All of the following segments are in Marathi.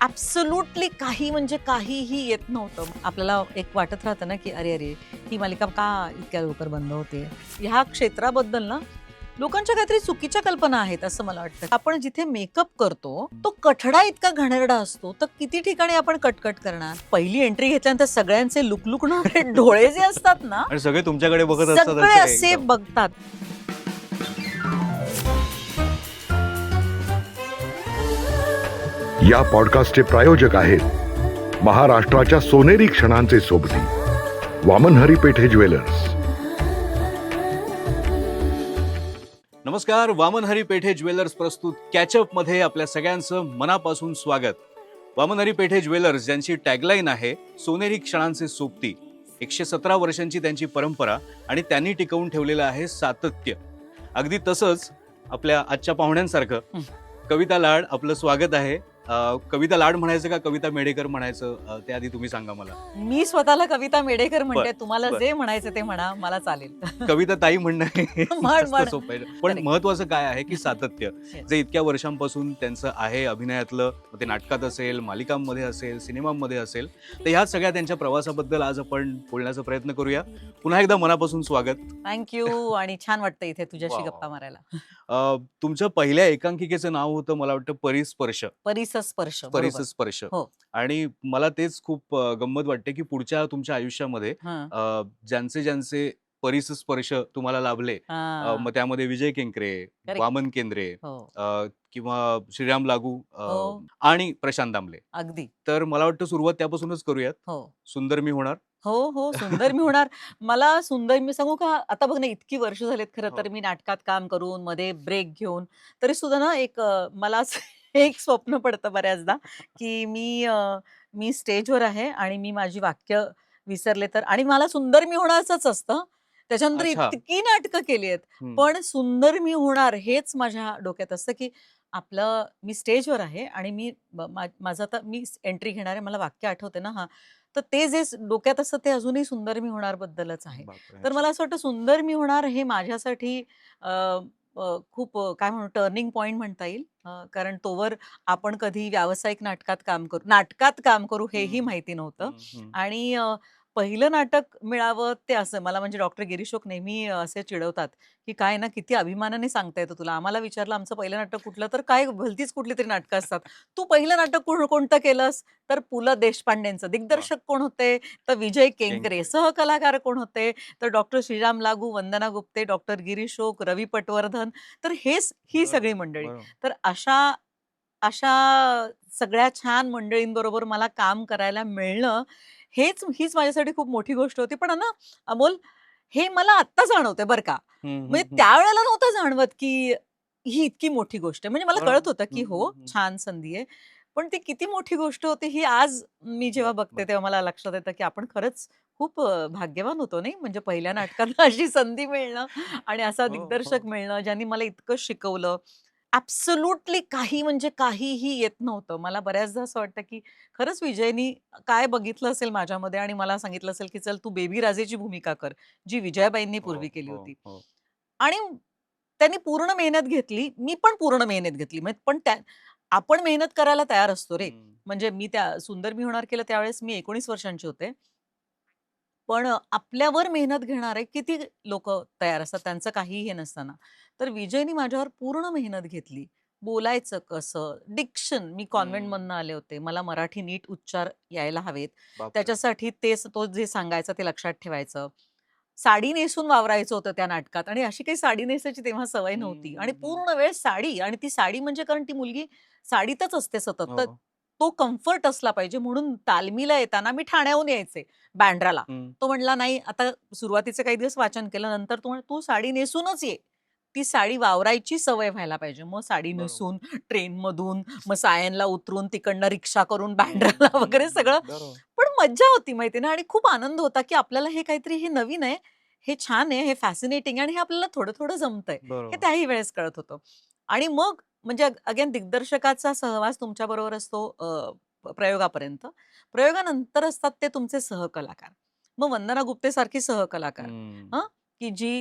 ॲब्सोल्युटली काही म्हणजे काहीही येत नव्हतं. आपल्याला एक वाटत राहतं ना, की अरे, अरे, ही मालिका का इतक्या लवकर बंद होते? ह्या क्षेत्राबद्दल ना, लोकांच्या काहीतरी चुकीच्या कल्पना आहेत असं मला वाटतं. आपण जिथे मेकअप करतो, तो कठडा इतका घाणेरडा असतो, तर किती ठिकाणी आपण कट करणार? पहिली एंट्री घेतल्यानंतर सगळ्यांचे लुकलुकणारे डोळे जे असतात ना, आणि सगळे तुमच्याकडे बघत असतात सगळे असे असे एकदम. बघतात. या पॉडकास्टचे प्रायोजक आहेत महाराष्ट्राच्या सोनेरी क्षणांचे सोबती वामनहरी पेठे ज्वेलर्स. नमस्कार, वामनहरी पेठे ज्वेलर्स प्रस्तुत कॅचअप मध्ये आपल्या सगळ्यांचं मनापासून स्वागत. वामनहरी पेठे ज्वेलर्स ज्यांची टॅगलाईन आहे सोनेरी क्षणांचे सोबती. 117 वर्षांची त्यांची परंपरा आणि त्यांनी टिकवून ठेवलेलं आहे सातत्य. अगदी तसंच आपल्या आजच्या पाहुण्यांसारखं कविता लाड, आपलं स्वागत आहे. कविता लाड म्हणायचं का कविता मेडेकर म्हणायचं, ते आधी तुम्ही सांगा मला. मी स्वतःला कविता मेडेकर म्हणते, तुम्हाला बर. जे म्हणायचं ते म्हणा, मला चालेल. कविता ताई म्हणणं हे म्हण, जास्त म्हण. सोपं आहे. पण Correct. महत्वाचं काय आहे की सातत्य Yes. जे इतक्या वर्षांपासून त्यांचं आहे अभिनयातलं, मग ते नाटकात असेल, मालिकांमध्ये असेल, सिनेमांमध्ये असेल, तर ह्या सगळ्या त्यांच्या प्रवासाबद्दल आज आपण बोलण्याचा प्रयत्न करूया. पुन्हा एकदा मनापासून स्वागत. थँक्यू. आणि छान वाटतं इथे तुझ्याशी वा, वा, गप्पा वा. मारायला. तुमच्या पहिल्या एकांकिकेचं नाव होतं मला वाटतं परिस्पर्श. परिसस्पर्श, बरोबर. परिसस्पर्श. हो. आणि मला तेच खूप गंमत वाटते की पुढच्या तुमच्या आयुष्यामध्ये हं. ज्यांचे परिसस्पर्श तुम्हाला लाभले, हां. मग त्यामध्ये विजय केंकरे, Correct. वामन केंद्रे, हो. किंवा श्रीराम लागू, हो. आणि प्रशांत दामले. अगदी. तर मला वाटतं सुरुवात त्यापासूनच करूयात. हो. सुंदर मी होणार. हो, हो. सुंदर मी होणार. मला सुंदर मी सांगू का, आता बघ ना, इतकी वर्ष झालेत खरं तर हो. मी नाटकात काम करून, मध्ये ब्रेक घेऊन. तरी सुद्धा ना मला असं एक स्वप्न पडतं बऱ्याचदा, की मी स्टेजवर आहे आणि मी माझी वाक्य विसरले तर, आणि मला सुंदर मी होणारच असतं. त्याच्यानंतर अच्छा. इतकी नाटकं केली आहेत. हम्म. पण सुंदर मी होणार हेच माझ्या डोक्यात असतं, की मी स्टेजवर आहे आणि माझं आता मी एंट्री घेणार आहे. मला वाक्य आठवते ना, हां. तर ते जे डोक्यात असतं ते अजूनही सुंदर मी होणार बद्दलच आहे. बापरे, तर अच्छा. मला असं वाटतं सुंदर मी होणार हे माझ्यासाठी अ, खूप काय म्हणू टर्निंग पॉइंट म्हणता येईल. कारण तोवर आपण कधी व्यावसायिक नाटकात काम करू हेही हम्म, माहिती नव्हतं. हम्म, हम्म. आणि पहिलं नाटक मिळावं ते असं मला म्हणजे डॉक्टर गिरीशोक नेहमी असे चिडवतात, की "काय ना किती अभिमानाने सांगता येतं तुला. आम्हाला विचारलं आमचं पहिलं नाटक कुठलं, तर काय भलतीच कुठली तरी नाटकं असतात. तू पहिलं नाटक कोणतं केलंस?" तर पु. ल. देशपांडेंचं. वा. दिग्दर्शक कोण होते? तर विजय केंकरे. केंकरे. सहकलाकार कोण होते? तर डॉक्टर श्रीराम लागू, वंदना गुप्ते, डॉक्टर गिरीशोक, रवी पटवर्धन. तर ही सगळी बरोबर, मंडळी. बरोबर. तर अशा अशा सगळ्या छान मंडळींबरोबर मला काम करायला मिळणं, हीच माझ्यासाठी खूप मोठी गोष्ट होती. पण ना, अमोल, हे मला आत्ता जाणवतंय बरं का. हम्म, म्हणजे हम्म, हम्म. त्यावेळेला नव्हतं जाणवत, की ही इतकी मोठी गोष्ट आहे. म्हणजे मला बरोबर. कळत होतं, की हम्म, हो, हम्म, हम्म. छान संधी आहे. पण ती किती मोठी गोष्ट होती ही आज मी जेव्हा बर, बघते बर. तेव्हा मला लक्षात येतं, की आपण खरंच खूप भाग्यवान होतो नाही? म्हणजे पहिल्या नाटकात अशी संधी मिळणं आणि असा हो, दिग्दर्शक हो. मिळणं, ज्यांनी मला इतकं शिकवलं. ॲब्सोल्युटली काही म्हणजे काहीही येत नव्हतं. मला बऱ्याचदा असं वाटतं, की खरंच विजयनी काय बघितलं असेल माझ्यामध्ये आणि मला सांगितलं असेल, की "चल तू बेबी राजेची भूमिका कर," जी विजयाबाईंनी हो, पूर्वी केली हो, होती. हो. आणि त्यांनी पूर्ण मेहनत घेतली. मी पण पूर्ण मेहनत घेतली. पण आपण मेहनत करायला तयार असतो रे. हम्म. म्हणजे मी त्या सुंदर मी होणार केलं त्यावेळेस मी 19 वर्षांची होते. पण आपल्यावर मेहनत घेणारे किती लोकं तयार असतात, त्यांचं काहीही हे नसताना. तर विजयनी माझ्यावर पूर्ण मेहनत घेतली. बोलायचं कसं? डिक्शन, मी हम्म. कॉन्व्हेंटमधनं आले होते. मला मराठी नीट उच्चार यायला हवेत. बापरे. त्याच्यासाठी तो जे सांगायचा ते लक्षात ठेवायचं. साडी नेसून वावरायचं होतं त्या नाटकात आणि अशी काही साडी नेसायची तेव्हा सवय हम्म, नव्हती आणि हम्म, हम्म. पूर्ण वेळ साडी, आणि ती साडी म्हणजे कारण ती मुलगी साडीतच असते सतत. तर हो. तो कम्फर्ट असला पाहिजे म्हणून तालमीला येताना मी ठाण्याहून यायचे बँड्राला. हम्म. तो म्हटला, "नाही, आता सुरुवातीचे काही दिवस वाचन केलं, नंतर तू साडी नेसूनच ये. ती साडी वावरायची सवय व्हायला पाहिजे." मग साडी बरोबर. नेसून, ट्रेनमधून, मग सायनला उतरून, तिकडनं रिक्षा करून हम्म, बँड्राला हम्म, वगैरे सगळं. बरोबर. पण मज्जा होती माहिती ना, आणि खूप आनंद होता, की आपल्याला हे काहीतरी हे नवीन आहे, हे छान आहे, हे फॅसिनेटिंग आहे आणि हे आपल्याला थोडं-थोडं जमतंय. हे बरोबर. त्याही वेळेस कळत होतं. आणि मग म्हणजे अगेन दिग्दर्शकाचा सहवास तुमच्याबरोबर असतो प्रयोगापर्यंत. प्रयोगानंतर असतात ते तुमचे सहकलाकार. मग वंदना गुप्तेसारखी सहकलाकार, हम्म. हं, की जी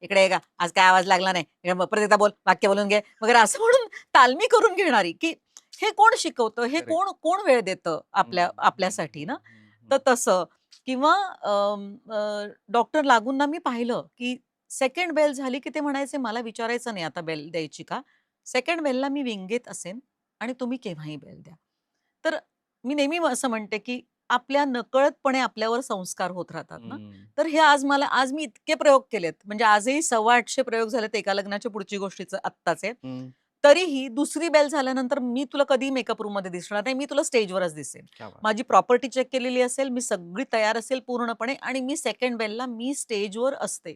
इकडे ये गं, आज काय आवाज लागला नाही. परत एकदा बोल, वाक्य बोलून घे वगैरे असं म्हणून तालमी करून घेणारी, की हे कोण शिकवतं, हे Correct. कोण कोण वेळ देतं आपल्यासाठी ना. तर तसं किंवा डॉक्टर लागूंना मी पाहिलं, की सेकंड बेल झाली, की ते म्हणायचे, "मला विचारायचं नाही आता बेल द्यायची का? सेकंड बेलला मी विंगेत असेन आणि तुम्ही केव्हाही बेल द्या." तर मी नेहमी असं म्हणते, की आपल्या नकळतपणे आपल्यावर संस्कार होत राहतात ना. तर हे आज मी इतके प्रयोग केलेत. म्हणजे आजही 850 प्रयोग झालेत एका लग्नाच्या पुढची गोष्टीचं आत्ताचे. तरीही दुसरी बेल झाल्यानंतर मी तुला कधी मेकअप रूममध्ये दिसणार नाही. मी तुला स्टेजवरच दिसेन. क्या बात. माझी प्रॉपर्टी चेक केलेली असेल, मी सगळी तयार असेल पूर्णपणे आणि मी सेकंड बेलला मी स्टेजवर असते.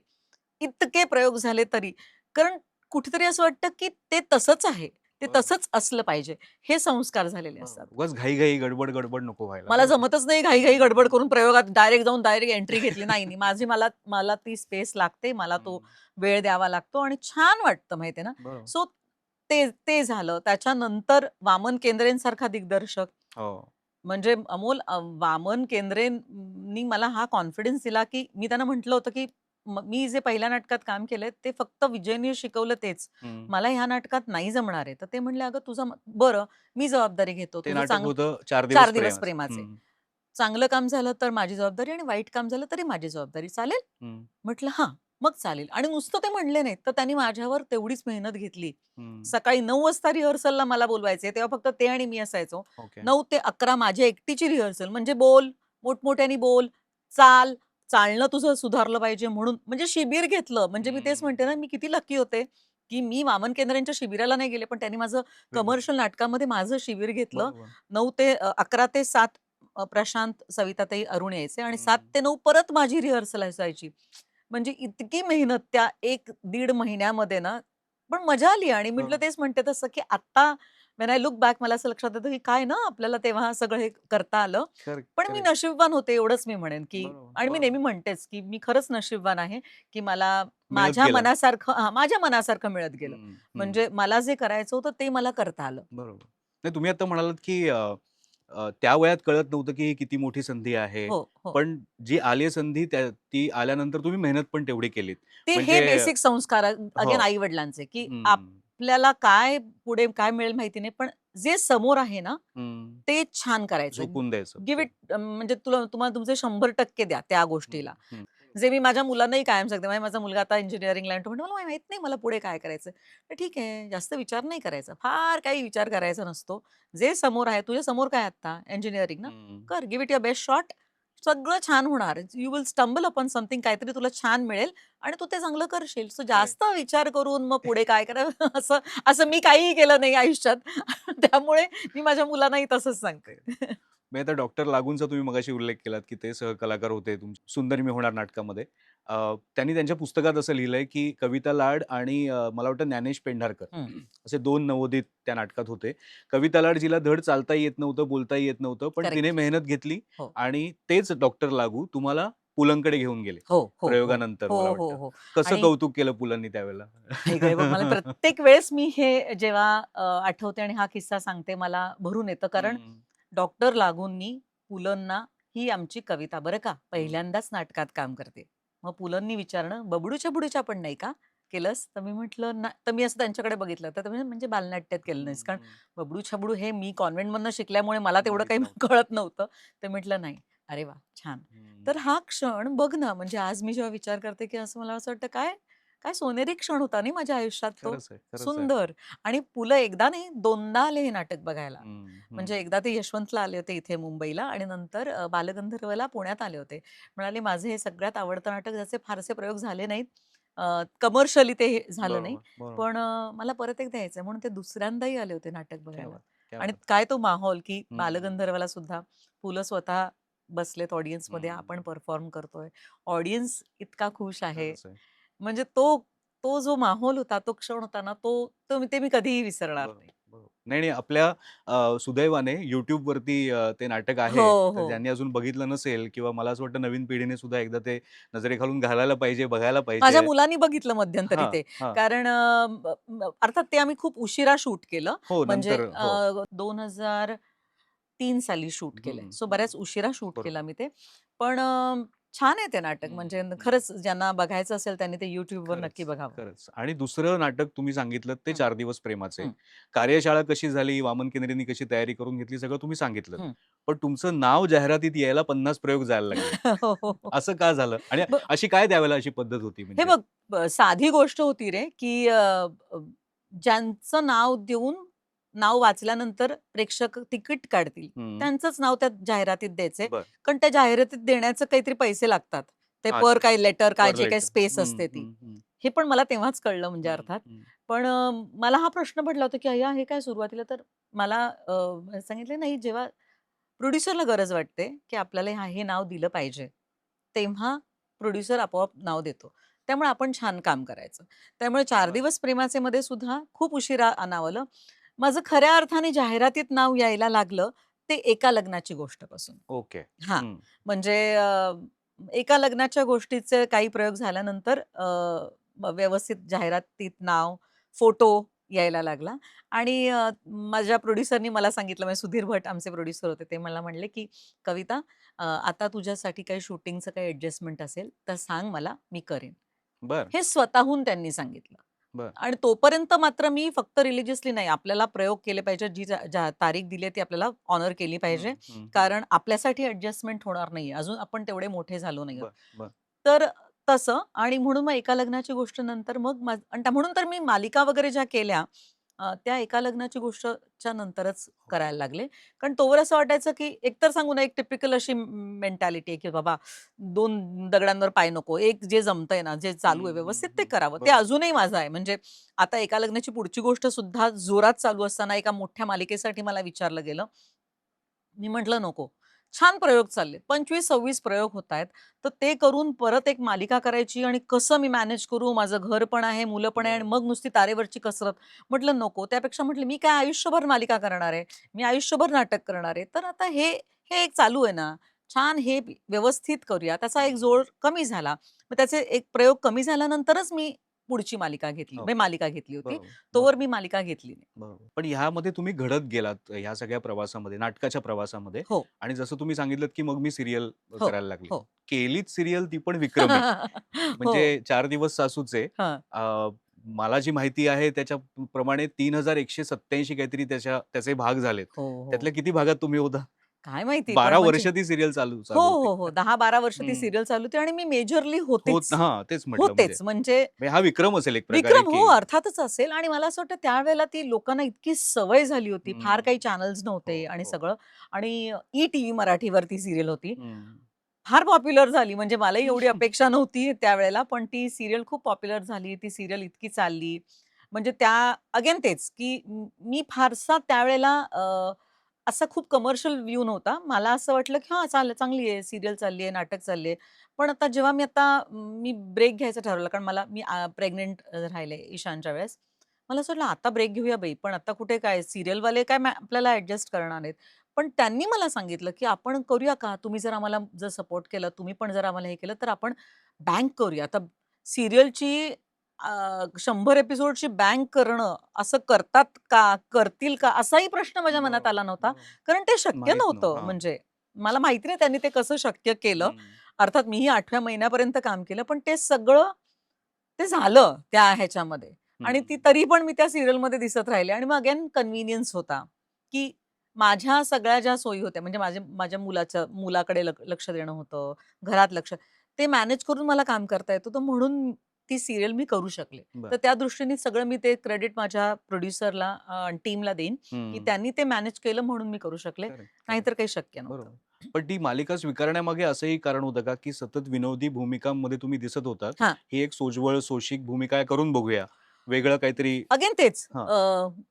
इतके प्रयोग झाले तरी. कारण कुठेतरी असं वाटतं, की ते तसंच आहे. ते बरोबर. तसंच असलं पाहिजे. हे संस्कार झालेले असतात. उगाच घाई गडबड गडबड नको व्हायला. मला बरोबर. जमतच नाही घाई-घाई गडबड करून प्रयोगात डायरेक्ट एंट्री घेतली. नाही, नाही. मला मला ती स्पेस लागते. मला तो वेळ द्यावा लागतो आणि छान वाटतं माहितीये ना. बरोबर. सो ते ते झालं. त्याच्यानंतर वामन केंद्रेंसारखा दिग्दर्शक हो. म्हणजे अमोल वामन केंद्रेंनी मला हा कॉन्फिडन्स दिला, की मी त्यांना म्हटलं होतं, की मी जे पहिल्या नाटकात काम केलंय ते फक्त विजयने शिकवलं तेच. मला ह्या नाटकात नाही जमणार आहे. तर ते म्हणले, "अगं तुझं बरं, मी जबाबदारी घेतो. ते तुझं नाटक होतं 4 4 दिवस दिवस प्रेमाचं. प्रेमाचे. चांगलं काम झालं तर माझी जबाबदारी आणि वाईट काम झालं तरी माझी जबाबदारी. चालेल?" हं, म्हटलं, "हां, मग चालेल." आणि नुसतं ते म्हणले नाहीत, तर त्यांनी माझ्यावर तेवढीच मेहनत घेतली. हं. सकाळी 9 वाजता रिहर्सलला मला बोलवायचे. तेव्हा फक्त ते आणि मी असायचो. ओके. 9 ते 11 माझी एकटीची रिहर्सल. म्हणजे बोल, मोठमोठ्याने बोल, चाल, चालणं तुझं सुधारलं पाहिजे म्हणून म्हणजे शिबिर घेतलं. म्हणजे मी तेच म्हणते ना, मी किती लकी होते, की मी वामन केंद्रेंच्या शिबिराला नाही गेले, पण त्यांनी माझं कमर्शियल नाटकामध्ये माझं शिबिर घेतलं. बरोबर. 11 ते 7 प्रशांत, सविताताई, अरुण यायचे आणि 7 हं. ते 9 परत माझी रिहर्सल असायची. म्हणजे इतकी मेहनत त्या 1-1.5 महिन्यामध्ये ना, पण मजा आली आणि म्हटलं हो. तेच म्हणते तसं, की आता व्हेन आय लुक बॅक मला असं लक्षात येतं, की काय ना आपल्याला तेव्हा सगळं हे करता आलं. करेक्ट, पण मी करेक्ट. नशीबवान होते एवढंच मी म्हणेन, की बरोबर, आणि मी बरोबर. नेहमी म्हणतेच, की मी खरंच नशीबवान आहे, की मला मिळत माझ्या गेलं. मनासारखं माझ्या मनासारखं मिळत गेलं. हं, हं. म्हणजे मला जे करायचं होतं ते मला करता आलं. बरोबर. नाही तुम्ही आता म्हणालात, की अ, अ, त्या वयात कळत नव्हतं, की ही किती मोठी संधी आहे. हो, हो. पण जी आली आहे संधी ती आल्यानंतर तुम्ही मेहनत पण तेवढी केलीत. ते हे म्हणजे बेसिक संस्कार हो. अगेन आई-वडिलांचे, की हं, आपल्याला पुढे काय मिळेल माहिती नाही, पण जे समोर आहे ना, हं. ते छान करायचं. झोकून द्यायचं. गिव्ह इट म्हणजे तुम्हाला तुमचे 100% द्या त्या हं, गोष्टीला. हं. जे मी माझ्या मुलांनाही कायम सांगते. म्हणजे माझा मुलगा आता इंजिनिअरिंगला आहे. तो म्हणतो, "मला माहीत नाही मला पुढे काय करायचं तर ठीक आहे, जास्त विचार नाही करायचा. फार काही विचार करायचा नसतो. जे समोर आहे, तुझ्या समोर काय आता? इंजिनिअरिंग ना? हं. कर. Give it your best shot. सगळं छान होणार. You will stumble upon something काहीतरी तुला छान मिळेल आणि तू ते चांगलं करशील. So correct. जास्त विचार करून मग पुढे काय करावं असं असं मी काहीही केलं नाही आयुष्यात. त्यामुळे मी माझ्या मुलांनाही तसंच सांगते. मी आता डॉक्टर लागूंचा तुम्ही मगाशी उल्लेख केलात, की ते सहकलाकार होते तुमचे सुंदर मी होणार नाटकामध्ये. त्यांनी त्यांच्या पुस्तकात असं लिहिलंय, की कविता लाड आणि मला वाटतं ज्ञानेश पेंढारकर हं. असे 2 नवोदित त्या नाटकात होते. कविता लाड जिला धड चालताही येत नव्हतं, बोलताही येत नव्हतं, पण तिने करेक्ट. मेहनत घेतली हो. आणि तेच डॉक्टर लागू तुम्हाला पुलंकडे घेऊन गेले. हो, हो, हो. प्रयोगानंतर हो, मला हो, वाटतं. हो. कसं आणि कौतुक केलं पुलंनी त्यावेळेला? आई गं! हे बघ मला प्रत्येक वेळेस मी हे जेव्हा आठवते आणि हा किस्सा सांगते मला भरून येतं. कारण हं, डॉक्टर लागूंनी पुलंना ही आमची कविता बरं का, हं. पहिल्यांदाच नाटकात काम करते. मग पुलंनी विचारणं, "बबडूच्या बुडूच्या पण नाही का केलंस?" तर मी म्हटलं, "ना" तर मी असं त्यांच्याकडे बघितलं. तर ते म्हणे, "म्हणजे बालनाट्यात केलं हं, नाहीस." कारण हं. बबडू छबडू हे मी कॉन्व्हेंटमधनं शिकल्यामुळे मला तेवढं माहीत काही नव्हतं. कळत नव्हतं. ते म्हटलं, "नाही." अरे वाह! छान. हं. तर हा क्षण बघ ना, म्हणजे आज मी जेव्हा विचार करते, की असं मला असं वाटतं काय काय सोनेरी क्षण होता नाही माझ्या आयुष्यात तो. खरंच आहे, खरंच आहे. सुंदर आणि पु. ल. एकदा नाही 2दा आले हे नाटक बघायला. हं, हं. म्हणजे एकदा ते यशवंतला आले होते इथे मुंबईला आणि नंतर बालगंधर्वला पुण्यात आले होते. म्हणाले, "माझं हे सगळ्यात आवडतं नाटक ज्याचे फारसे प्रयोग झाले नाहीत. कमर्शियली ते झालं नाही. बरोबर, बरोबर. पण मला परत एकदा यायचंय." म्हणून ते दुसऱ्यांदाही आले होते नाटक क्या बघायला. बात! क्या आणि बात! काय तो माहोल, की हं, बालगंधर्वला सुद्धा पु. ल. स्वतः बसलेत ऑडियन्समध्ये, आपण हं. परफॉर्म करतोय. ऑडियन्स इतका खुश आहे. खरंच आहे. म्हणजे तो जो माहोल होता, तो क्षण होता ना, ते मी कधीही विसरणार बरोबर, नाही. बरोबर. नाही, नाही आपल्या सुदैवाने YouTubeवरती ते नाटक हो, आहे. तर हो. ज्यांनी अजून बघितलं नसेल किंवा मला असं वाटतं नवीन पिढीने सुद्धा एकदा ते नजरेखालून घालायला पाहिजे, बघायला माझ्या पाहिजे. मुलांनी बघितलं मध्यंतरी हां, ते. हां. कारण अर्थात ते आम्ही खूप उशिरा शूट केलं. हो, म्हणजे नंतर हो. 2003 साली शूट केलंय. हं, सो हं. बऱ्याच उशिरा शूट केला बरोबर. मी ते. पण छान आहे ते नाटक. हम्म, म्हणजे हम्म. खरंच ज्यांना बघायचं असेल त्यांनी ते युट्यूबवर खरंच, नक्की बघावं. खरंच. आणि दुसरं नाटक तुम्ही सांगितलं ते हं, 4 दिवस प्रेमाचे. हं, कार्यशाळा कशी झाली, वामन केंद्रेंनी कशी तयारी करून घेतली सगळं तुम्ही सांगितलं. हं. पण तुमचं नाव जाहिरातीत यायला 50 प्रयोग जायला लागले. हो, हो, हो. असं का झालं? आणि ब अशी काय त्यावेळेला अशी पद्धत होती हे म्हणजे? बघ, साधी गोष्ट होती रे, की अ, ज्यांचं नाव देऊन नाव वाचल्यानंतर प्रेक्षक तिकीट काढतील, हं. त्यांचंच नाव त्या जाहिरातीत द्यायचंय. बरं. कारण त्या जाहिरातीत देण्याचं काहीतरी पैसे लागतात. ते पर अच्छा. काय लेटर काय पर जे काही लेटर. स्पेस हं, असते ती. हं, हं. हे पण मला तेव्हाच कळलं म्हणजे हं, अर्थात. हं. पण मला हा प्रश्न पडला होता, की अय्या हे काय सुरुवातीला तर मला सांगितलं नाही जेव्हा प्रोड्युसरला गरज वाटते, की आपल्याला हे नाव दिलं पाहिजे. तेव्हा प्रोड्युसर आपोआप नाव देतो. त्यामुळे आपण छान काम करायचं. त्यामुळे 4 बरं. दिवस प्रेमाचे मध्ये सुद्धा खूप उशिरा नाव आलं. माझं खऱ्या अर्थाने जाहिरातीत नाव यायला लागलं, ते एका लग्नाची गोष्टपासून. ओके. हां, हं. म्हणजे एका लग्नाच्या गोष्टीचे काही प्रयोग झाल्यानंतर व्यवस्थित जाहिरातीत नाव, फोटो यायला लागला आणि माझ्या प्रोड्युसरनी मला सांगितलं म्हणजे सुधीर भट आमचे प्रोड्युसर होते. ते मला म्हणले, की "कविता आता तुझ्यासाठी काही शूटिंगचं काही ॲडजस्टमेंट असेल तर सांग मला, मी करेन." बरं, हे स्वतःहून त्यांनी सांगितलं. बरं. आणि तोपर्यंत मात्र मी फक्त रिलिजियसली नाही, आपल्याला प्रयोग केले पाहिजे. जी तारीख दिली आहे ती आपल्याला ऑनर केली हं, पाहिजे. हं, हं. कारण आपल्यासाठी ॲडजस्टमेंट होणार नाहीये. अजून आपण तेवढे मोठे झालो नाही आहोत. बरं, बरं. तर तसं आणि म्हणून मग एका लग्नाची गोष्ट नंतर मग आणि म्हणून तर मी मालिका वगैरे ज्या केल्या त्या एका लग्नाची गोष्टच्या नंतरच करायला लागले. कारण तोवर असं वाटायचं, की एकतर सांगू ना, एक टिपिकल अशी मेंटॅलिटी आहे, की बाबा 2 दगडांवर पाय नको. एक जे जमतंय ना, जे हं, चालू आहे हं, व्यवस्थित ते हं. करावं. ते बरोबर. अजूनही माझं आहे. म्हणजे आता एका लग्नाची पुढची गोष्ट सुद्धा जोरात चालू असताना एका मोठ्या मालिकेसाठी मला विचारलं गेलं. मी म्हटलं नको. छान प्रयोग चाललेत. 25-26 प्रयोग होतायत. तर ते करून परत एक मालिका करायची आणि कसं मी मॅनेज करू? माझं घर पण आहे, मुलं पण आहे आणि बरोबर. मग नुसती तारेवरची कसरत. म्हटलं नको. त्यापेक्षा म्हटलं मी काय आयुष्यभर मालिका करणार आहे. मी आयुष्यभर नाटक करणार आहे. तर आता हे हे एक चालू आहे ना, छान हे व्यवस्थित करूया. त्याचा एक हं. जोर कमी झाला. मग त्याचे एक प्रयोग कमी झाल्यानंतरच मी पुढची मालिका घेतली. म्हणजे ओके. मालिका घेतली होती. बरोबर, तोवर बरोबर. मी मालिका घेतली नाही. बरोबर. पण ह्यामध्ये तुम्ही घडत गेलात ह्या सगळ्या प्रवासामध्ये, नाटकाच्या प्रवासामध्ये हो, आणि जसं तुम्ही सांगितलत, की मग मी सीरियल हो, करायला लागली. हो. केलीच सीरियल ती पण विक्रमी. हो. म्हणजे 4 दिवस सासूचे हां. अ, मला जी माहिती आहे त्याच्या प्रमाणे 3187 काहीतरी त्याचे भाग झालेत. हो, हो. त्यातल्या किती भागात तुम्ही होता? काय माहिती पण 12 म्हणजे वर्ष ती सीरियल चालू हो, चालू होती. हो, हो. 10-12 वर्ष ती हं. सीरियल चालू होती आणि मी मेजरली होत होतेच. हां, तेच म्हटलं म्हणजे. होतेच. म्हणजे म्हणजे हा विक्रम असेल एक प्रकारे, विक्रम हो, की अर्थातच असेल आणि मला असं वाटतं त्यावेळेला ती लोकांना इतकी सवय झाली होती. फार हं. काही चॅनल्स हो, नव्हते आणि हो. सगळं आणि ई-टीव्ही मराठीवर ती सीरियल होती. हं. फार पॉप्युलर झाली. म्हणजे मलाही एवढी अपेक्षा नव्हती त्यावेळेला, पण ती सीरियल खूप पॉप्युलर झाली. ती सीरियल इतकी चालली. म्हणजे त्या अगेन तेच, की मी फारसा त्यावेळेला असा खूप कमर्शियल व्ह्यू नव्हता. मला असं वाटलं, की हां, चांगली आहे, सीरियल चालली आहे, नाटक चालली आहे. पण आता जेव्हा मी ब्रेक घ्यायचं ठरवलं, कारण मी प्रेग्नंट राहिले ईशानच्या वेळेस. मला असं वाटलं, आता ब्रेक घेऊया बाई, पण आता कुठे काय सीरियलवाले काय आपल्याला ॲडजस्ट करणार आहेत. पण त्यांनी मला सांगितलं, की "आपण करूया का? तुम्ही जर आम्हाला सपोर्ट केलं, तुम्ही पण जर आम्हाला हे केलं, तर आपण बँक करूया." आता सीरियलची 100 एपिसोडची बँक करणं असं करतात का? करतील का? असाही प्रश्न माझ्या मनात बरोबर, आला नव्हता. बरोबर. कारण ते शक्य माहीत नव्हतं. नव्हतं. हां. म्हणजे मला माहिती नाही त्यांनी ते कसं शक्य केलं. हं, अर्थात मीही 8व्या महिन्यापर्यंत काम केलं. पण ते सगळं ते झालं त्या ह्याच्यामध्ये आणि हं. तरी पण मी त्या सीरियलमध्ये दिसत राहिले आणि मग अगेन कन्व्हिनियन्स होता, की माझ्या सगळ्या ज्या सोयी होत्या म्हणजे माझ्या मुलाकडे लक्ष देणं होतं, घरात लक्ष ते मॅनेज करून मला काम करता येत होतं म्हणून ती सीरियल मी करू शकले. तर बरं. त्या दृष्टीने सगळं मी ते क्रेडिट माझ्या प्रोड्युसरला आणि टीमला देईन, की हं. त्यांनी ते मॅनेज केलं म्हणून मी करू शकले. Correct, correct. नाहीतर काही शक्य नव्हतं. बरोबर. पण ती मालिका स्वीकारण्यामागे असंही कारण होतं का, की सतत विनोदी भूमिकांमध्ये तुम्ही दिसत होतात. हां. ही एक सोज्वळ, सोशिक भूमिका आहे, करून बघूया. वेगळं काहीतरी अगेन तेच. हां.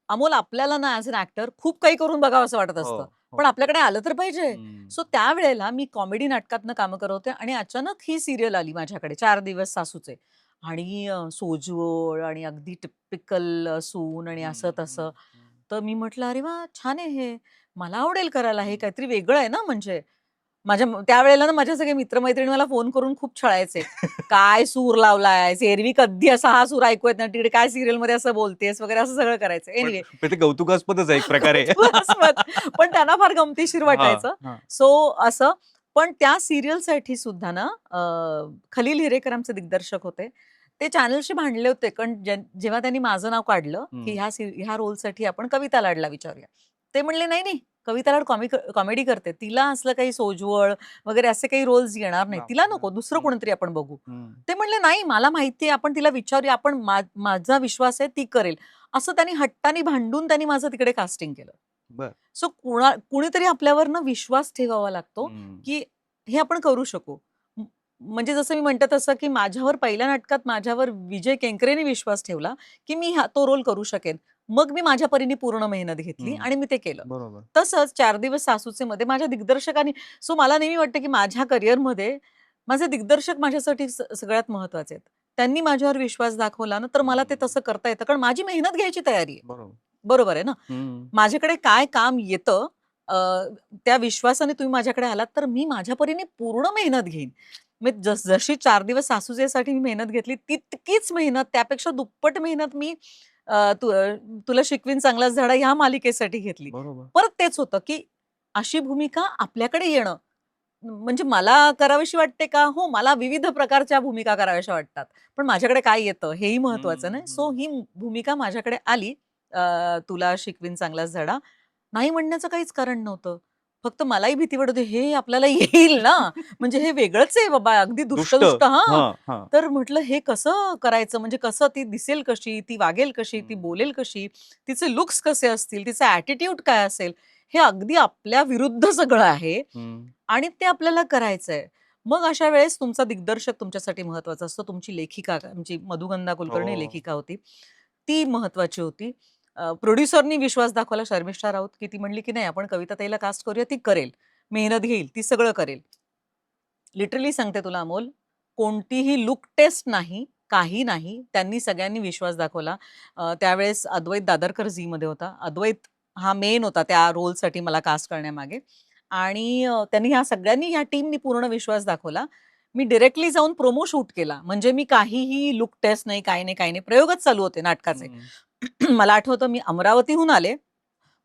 अमोल आपल्याला ना ॲज अन ॲक्टर खूप काही करून बघावसं वाटत हो, असतं. पण हो. आपल्याकडे आलं तर पाहिजे. हं. सो त्यावेळेला मी कॉमेडी नाटकातनं कामं करत होते आणि अचानक ही सीरियल आली माझ्याकडे 4 दिवस सासूचे आणि सोज्वळ आणि अगदी टिपिकल सून आणि हं, हं, असं-तसं. हं. तर मी म्हटलं, "अरे वाह! छान आहे हे. मला आवडेल करायला हे हं. काहीतरी वेगळं आहे ना म्हणजे." त्यावेळेला ना माझे सगळे मित्र-मैत्रिणी मला फोन करून खूप छळायचे. "काय सूर लावलायस? एरवी कधी असा हा सूर ऐकू येत नाही. तिकडे काय सीरियलमध्ये असं बोलतेस?" वगैरे असं सगळं करायचं. पण एनिवे पण ते कौतुकास्पदच आहे एक प्रकारे. कौतुकास्पद. पण त्यांना फार गमतीशीर हां, वाटायचं. हां. सो असं पण त्या सिरियलसाठी सुद्धा ना खलील हिरेकर आमचे दिग्दर्शक होते. ते चॅनलशी भांडले होते, कारण जेव्हा त्यांनी माझं नाव काढलं की ह्या रोलसाठी आपण कविता लाडला विचारूया. ते म्हणले, नाही नाही, कविता लाड कॉमेडी करते, तिला असलं काही सोज्वळ वगैरे असे काही रोल्स येणार नाही, तिला नको, दुसरं कोणतरी आपण बघू. ते म्हणले, नाही, मला माहितीये, आपण तिला विचारूया, आपण माझा विश्वास आहे ती करेल. असं त्यांनी हट्टाने भांडून त्यांनी माझं तिकडे कास्टिंग केलं. सो कुणीतरी आपल्यावर ना विश्वास ठेवावा लागतो की हे आपण करू शकू. म्हणजे जसं मी म्हणते तसं की माझ्यावर पहिल्या नाटकात माझ्यावर विजय केंकरेने विश्वास ठेवला की मी तो रोल करू शकेन. मग मी माझ्या परीने पूर्ण मेहनत घेतली आणि मी ते केलं. बरोबर. तसंच 4 दिवस सासूचे मध्ये माझ्या दिग्दर्शकांनी, सो मला नेहमी वाटतं की माझ्या करिअरमध्ये माझे दिग्दर्शक माझ्यासाठी सगळ्यात महत्वाचे आहेत. त्यांनी माझ्यावर विश्वास दाखवला ना, तर मला ते तसं करता येतं, कारण माझी मेहनत घ्यायची तयारी आहे. बरोबर. बरोबर आहे ना. माझ्याकडे काय काम येतं, त्या विश्वासाने तुम्ही माझ्याकडे आलात, तर मी माझ्या परीने पूर्ण मेहनत घेईन. मी जशी 4 दिवस सासूजेसाठी मी मेहनत घेतली, तितकीच मेहनत, त्यापेक्षा दुप्पट मेहनत मी तुला शिकवीन चांगलाच धडा ह्या मालिकेसाठी घेतली. बरोबर. परत तेच होतं की अशी भूमिका आपल्याकडे येणं म्हणजे मला करावीशी वाटते का? हो, मला विविध प्रकारच्या भूमिका कराव्याशा वाटतात. पण माझ्याकडे काय येतं हेही महत्वाचं नाही. सो ही भूमिका माझ्याकडे आली, तुला शिकवीन चांगलाच धडा. नाही म्हणण्याचं काहीच कारण नव्हतं. फक्त मलाही भीती वाटत होती, हे आपल्याला येईल ना, म्हणजे हे वेगळंच आहे बाबा, अगदी दुष्ट. हां. तर म्हटलं हे कसं करायचं, म्हणजे कसं ती दिसेल कशी, ती वागेल कशी, ती बोलेल कशी, तिचे लुक्स कसे असतील, तिचा ॲटिट्यूड काय असेल, हे अगदी आपल्या विरुद्ध सगळं आहे आणि ते आपल्याला करायचंय. मग अशा वेळेस तुमचा दिग्दर्शक तुमच्यासाठी महत्वाचा असतो. तुमची लेखिका, आमची मधुगंधा कुलकर्णी लेखिका होती, ती महत्वाची होती. प्रोड्युसरनी विश्वास दाखवला, शर्मिष्ठा राऊत, की ती म्हणली की नाही, आपण कविता ताईला कास्ट करूया, ती करेल, मेहनत घेईल, ती सगळं करेल. लिटरली सांगते तुला अमोल, कोणतीही लुक टेस्ट नाही, काही नाही. त्यांनी सगळ्यांनी विश्वास दाखवला. त्यावेळेस अद्वैत दादरकर झी मध्ये होता. अद्वैत हा मेन होता त्या रोलसाठी मला कास्ट करण्यामागे, आणि त्यांनी ह्या सगळ्यांनी, ह्या टीमनी पूर्ण विश्वास दाखवला. मी डायरेक्टली जाऊन प्रोमो शूट केला. म्हणजे मी काहीही लुक टेस्ट नाही, काही नाही, काही नाही. प्रयोगच चालू होते नाटकाचे. मला आठवतं मी अमरावतीहून आले,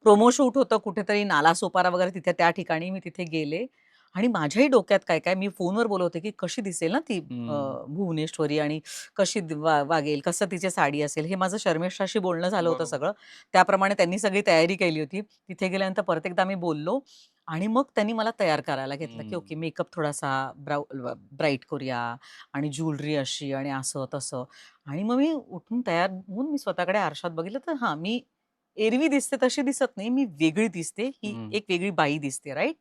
प्रोमो शूट होतं कुठेतरी नालासोपारा वगैरे, तिथे त्या ठिकाणी मी तिथे गेले आणि माझ्याही डोक्यात काय काय, मी फोनवर बोलत होते की कशी दिसेल ना ती भुवनेश्वरी, आणि कशी वागेल, कसं तिची साडी असेल, हे माझं शर्मिष्ठाशी बोलणं झालं होतं सगळं. त्याप्रमाणे त्यांनी सगळी तयारी केली होती. तिथे गेल्यानंतर परत एकदा मी बोललो आणि मग त्यांनी मला तयार करायला घेतलं की ओके, मेकअप थोडासा ब्राईट करूया आणि ज्वेलरी अशी आणि असं तसं. आणि मग मी उठून तयार होऊन मी स्वतःकडे आरशात बघितलं, तर हां, मी एरवी दिसते तशी दिसत नाही, मी वेगळी दिसते, ही एक वेगळी बाई दिसते, राईट.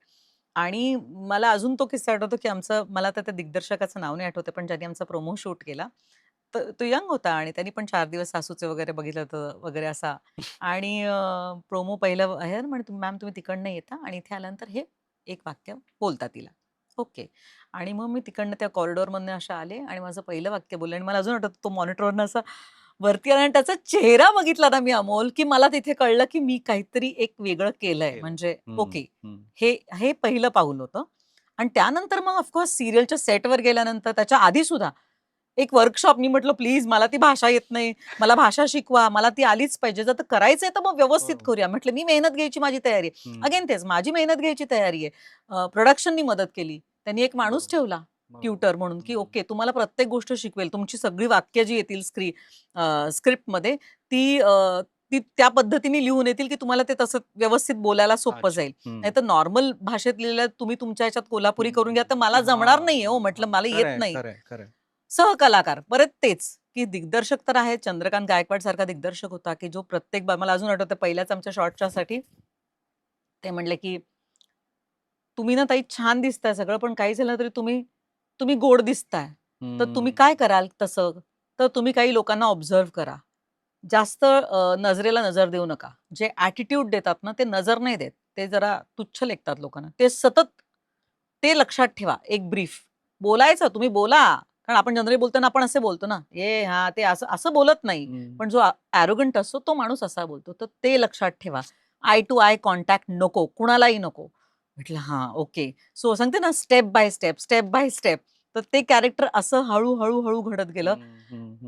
आणि मला अजून तो किस्सा आठवतो की मला तर त्या दिग्दर्शकाचं नाव नाही आठवते, पण ज्यांनी आमचा प्रोमो शूट केला, तर तो यंग होता आणि त्यांनी पण 4 दिवस सासूचे वगैरे बघितलं होतं वगैरे असा. आणि प्रोमो पहिलं आहे म्हणे, मॅम तुम्ही तिकडनं येता आणि इथे आल्यानंतर हे एक वाक्य बोलता तिला. ओके. आणि मग मी तिकडनं त्या कॉरिडॉरमधनं असे आले आणि माझं पहिलं वाक्य बोलले, आणि मला अजून आठवतं तो मॉनिटरवरनं असा वरती आला आणि त्याचा चेहरा बघितला ना मी अमोल, की मला तिथे कळलं की मी काहीतरी एक वेगळं केलंय. म्हणजे ओके, हे हे पहिलं पाऊल होतं. आणि त्यानंतर मग ऑफकोर्स सिरियलच्या सेटवर गेल्यानंतर, त्याच्या आधी सुद्धा एक वर्कशॉप, मी म्हटलं प्लीज मला ती भाषा येत नाही, मला भाषा शिकवा, मला ती आलीच पाहिजे, जर करायचंय तर मग व्यवस्थित करूया. म्हटलं मी मेहनत घ्यायची माझी तयारी आहे. अगेन तेच, माझी मेहनत घ्यायची तयारी आहे. प्रोडक्शननी मदत केली, त्यांनी एक माणूस ठेवला ट्युटर म्हणून, की ओके तुम्हाला प्रत्येक गोष्ट शिकवेल, तुमची सगळी वाक्य जी येतील स्क्रिप्टमध्ये ती ती त्या पद्धतीने लिहून येतील की तुम्हाला ते तसं व्यवस्थित बोलायला सोपं जाईल. नाहीतर नॉर्मल भाषेत लिहिलेलं तुम्ही तुमच्या ह्याच्यात कोल्हापुरी करून घ्या, तर मला जमणार नाहीये हो. म्हटलं मला येत नाही. सहकलाकार परत तेच, की दिग्दर्शक तर आहे, चंद्रकांत गायकवाड सारखा दिग्दर्शक होता की जो प्रत्येक मला अजून आठवतं पहिल्याच आमच्या शॉर्टच्या साठी ते म्हणले की तुम्ही ना ताई छान दिसताय सगळं, पण काही झालं तरी तुम्ही गोड दिसताय, तर तुम्ही काय कराल तसं, तर तुम्ही काही लोकांना ऑब्झर्व्ह करा, जास्त नजरेला नजर देऊ नका. जे ॲटिट्यूड देतात ना, ते नजर नाही देत, ते जरा तुच्छ लेखतात लोकांना, ते सतत ते लक्षात ठेवा. एक ब्रीफ बोलायचं, तुम्ही बोला, कारण आपण जनरली बोलताना आपण असे बोलतो ना, ए हा ते असं असं बोलत नाही, पण जो ॲरोगंट असतो तो माणूस असा बोलतो, तर ते लक्षात ठेवा. आय टू आय कॉन्टॅक्ट नको, कुणालाही नको. म्हटलं हां, ओके. सो सांगते ना, step by step, step by step. तर ते कॅरेक्टर असं हळू घडत गेलं.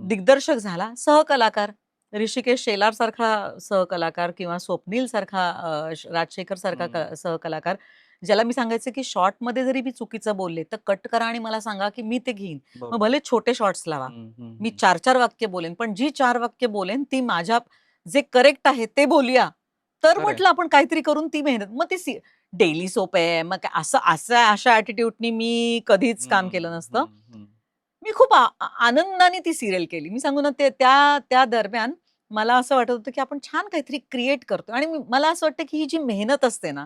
दिग्दर्शक झाला, सहकलाकार ऋषिकेश शेलार सारखा सहकलाकार, किंवा स्वप्नील सारखा, राजशेखर सारखा सहकलाकार, ज्याला मी सांगायचं की शॉर्टमध्ये जरी मी चुकीचं बोलले तर कट करा आणि मला सांगा की मी ते घेईन. मग बरोबर. भले छोटे शॉर्ट्स लावा. हम्म, हम्म, मी हम्म. 4-4 वाक्य बोलेन, पण जी 4 वाक्य बोलेन ती माझ्या जे करेक्ट आहे ते बोलूया. तर खरंय. म्हटलं आपण काहीतरी करून ती मेहनत. मग ती डेली सोप आहे. मग काय अशा ॲटिट्यूडनी मी कधीच काम केलं हम्म, नसतं. हम्म, हम्म. मी खूप आनंदाने ती सीरियल केली. मी सांगू ना ते त्या त्या दरम्यान मला असं वाटत होतं, की आपण छान काहीतरी क्रिएट करतोय आणि मला असं वाटतं, की ही जी मेहनत असते ना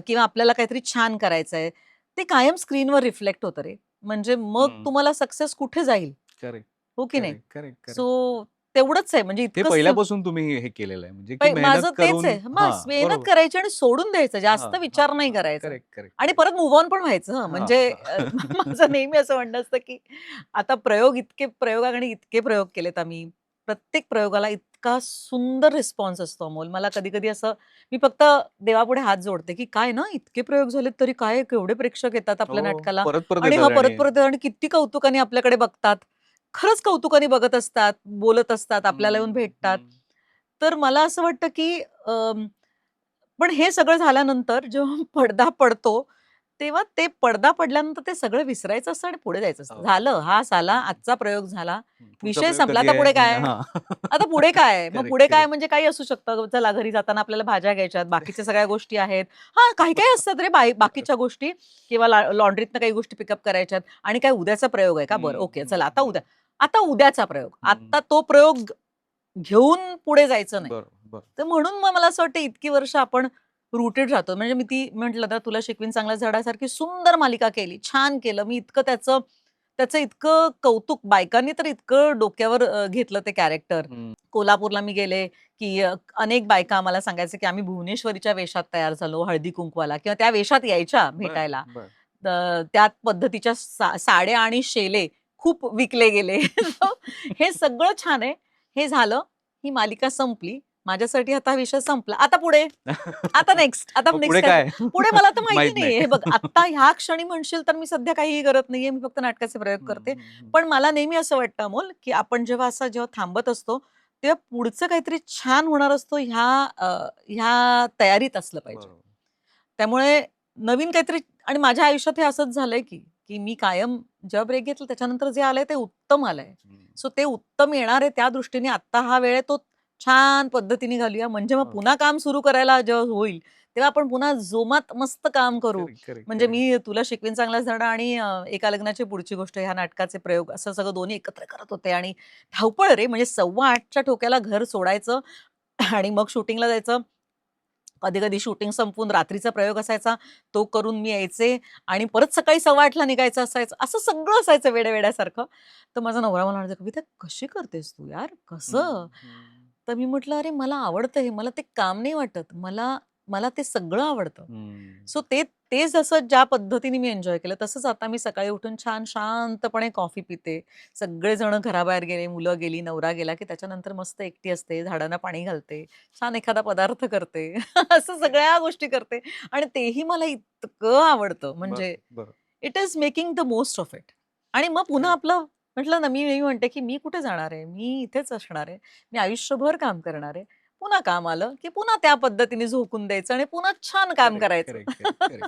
किंवा आपल्याला काहीतरी छान करायचंय, ते कायम स्क्रीनवर रिफ्लेक्ट होतं रे. म्हणजे मग हम्म. तुम्हाला सक्सेस कुठे जाईल? करेक्ट, हो की नाही? Correct, correct, so correct. तेवढंच आहे म्हणजे ते इतकं पहिल्यापासून तुम्ही हे केलेलं आहे म्हणजे की मेहनत माझं तेच करून. आहे. हा, बस मेहनत बरोबर. करायची आणि सोडून द्यायचं. हा, जास्त हा, विचार नाही हा. करायचा. करेक्ट, करेक्ट, आणि करेक्ट. परत मूव्ह ऑन पण व्हायचं हं. हा, म्हणजे हा. माझं नेहमी असं म्हणणं असतं, की आता इतके प्रयोगाकडे इतके प्रयोग केलेत आम्ही. प्रत्येक प्रयोगाला इतका सुंदर रिस्पॉन्स असतो अमोल. मला कधी-कधी असं मी फक्त देवापुढे हात जोडते, की काय ना इतके प्रयोग झालेत तरी काय केवढे प्रेक्षक येतात आपल्या हो, नाटकाला परत परत आणि येतात आणि परत-परत येतात आणि किती कौतुकाने आपल्याकडे बघतात. खरंच कौतुकाने बघत असतात, बोलत असतात, आपल्याला येऊन हम्म, भेटतात. हम्म. तर मला असं वाटतं, की पण हे सगळं झाल्यानंतर जेव्हा पडदा पडतो, तेव्हा ते पडदा पडल्यानंतर ते सगळं विसरायचं असतं आणि पुढे जायचं असतं. हो. झालं, हा झाला, हम्म, आजचा प्रयोग झाला, पुढचा विषय प्रयोग संपला. कधी आता पुढे आहे? काय? हा. आता पुढे काय? मग करेक्ट, पुढे काय करेक्ट. म्हणजे काही असू शकतं. चला घरी जाताना आपल्याला भाज्या घ्यायच्यात, बाकीच्या सगळ्या गोष्टी आहेत. हां, काही-काही असतात रे बाकीच्या गोष्टी किंवा लॉन्ड्रीतनं काही गोष्टी पिकअप करायच्यात आणि काय उद्याचा प्रयोग आहे का? बरं, ओके. चला आता उद्या. आता उद्याचा प्रयोग. आता तो प्रयोग घेऊन पुढे जायचं नाही. बरोबर, बरोबर. तर म्हणून मग मला असं वाटतं इतकी वर्ष आपण रूटेड राहतो. म्हणजे मी ती म्हटलं ना, तुला शिकवीन चांगल्या झाडासारखी सुंदर मालिका केली. छान केलं. मी इतकं त्याचं त्याचं इतकं कौतुक बायकांनी तर इतकं डोक्यावर घेतलं ते कॅरेक्टर. हम्म, कोल्हापूरला मी गेले, की अनेक बायका आम्हाला सांगायच्या, की आम्ही भुवनेश्वरीच्या वेशात तयार झालो हळदी-कुंकवाला किंवा त्या वेशात यायच्या बर, भेटायला. बर. त्या पद्धतीच्या साड्या आणि शेले खूप विकले गेले. So हे सगळं छान आहे. हे झालं. ही मालिका संपली. माझ्यासाठी आता हा विषय संपला. आता पुढे? आता नेक्स्ट. आता मग नेक्स्ट पुढे काय? काय? पुढे मला तर माहिती माहित नाहीये. नाही. हे बघ आत्ता ह्या क्षणी म्हणशील तर मी सध्या काहीही करत नाहीये. मी फक्त नाटकाचे प्रयोग हम्म, करते. हम्म, हम्म. पण मला नेहमी असं वाटतं अमोल, की आपण जेव्हा थांबत असतो, तेव्हा पुढचं काहीतरी छान होणार असतो ह्या तयारीत असलं पाहिजे. बरोबर. त्यामुळे नवीन काहीतरी आणि माझ्या आयुष्यात हे असंच झालंय, की मी कायम जेव्हा ब्रेक घेतला त्याच्यानंतर जे आलंय ते उत्तम आलंय. हम्म. सो ते उत्तम येणार आहे त्या दृष्टीने आत्ता हा वेळ आहे तो छान पद्धतीने घालूया. म्हणजे मग हो. पुन्हा काम सुरू करायला जेव्हा होईल, तेव्हा आपण पुन्हा जोमात मस्त काम करू. करेक्ट, करेक्ट, म्हणजे करेक्ट. मी तुला शिकवीन चांगला झाडं आणि एका लग्नाची पुढची गोष्ट ह्या नाटकाचे प्रयोग असं सगळं दोन्ही एकत्र करत होते आणि धावपळ रे म्हणजे 8:15च्या ठोक्याला घर सोडायचं आणि मग शूटिंगला जायचं. कधी-कधी शूटिंग संपवून रात्रीचा प्रयोग असायचा, तो करून मी यायचे आणि परत सकाळी 8:15ला निघायचं असायचं. असं सगळं असायचं वेड्या-वेड्यासारखं. तर माझा नवरा मला म्हणायचा, "कविता कशी करतेस तू यार? कसं?" हम्म, हम्म, तर मी म्हटलं, "अरे मला आवडतं हे. मला ते काम नाही वाटत. मला मला ते सगळं आवडतं." हम्म. सो ते ते जसं ज्या पद्धतीने मी एन्जॉय केलं, तसंच आता मी सकाळी उठून छान शांतपणे कॉफी पिते. सगळेजण घराबाहेर गेले, मुलं गेली, नवरा गेला, की त्याच्यानंतर मस्त एकटी असते, झाडांना पाणी घालते, छान एखादा पदार्थ करते. असं सगळ्या गोष्टी करते आणि तेही मला इतकं आवडतं. म्हणजे बरोबर, बरोबर. It is making the most of it. आणि मग पुन्हा करेक्ट. आपलं म्हटलं ना, मी नेहमी म्हणते, की मी कुठे जाणार आहे? मी इथेच असणार आहे. मी आयुष्यभर काम करणार आहे. पुन्हा काम आलं, की पुन्हा त्या पद्धतीने झोकून द्यायचं आणि पुन्हा छान काम करेक्ट, करायचं. Correct, correct, correct.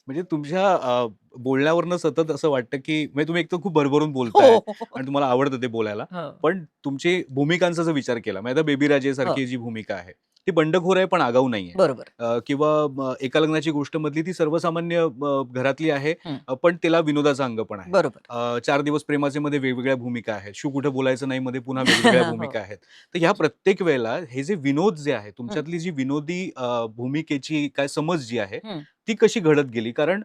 म्हणजे तुमच्या बोलण्यावरनं सतत असं वाटतं, की म्हणजे तुम्ही एक तर खूप भरभरून बोलताय हो. आणि तुम्हाला आवडतं ते बोलायला. हो, पण तुमची भूमिकांचा जर विचार केला, म्हणजे आता बेबी हो. राजेसारखी जी भूमिका आहे, ती बंडखोर आहे पण आगाऊ नाहीये. बरोबर. किंवा एका लग्नाची गोष्ट मधली ती सर्वसामान्य घरातली आहे, हं. पण तिला विनोदाचा अंग पण आहे. बरोबर. 4 दिवस प्रेमाचे मध्ये वेगवेगळ्या भूमिका आहेत. शू कुठं बोलायचं नाही मध्ये पुन्हा वेगवेगळ्या हो. भूमिका आहेत. तर ह्या प्रत्येक वेळेला हे जे विनोद जे आहे, हं, तुमच्यातली जी विनोदी भूमिकेची काय समज जी आहे, हं, ती कशी घडत गेली? कारण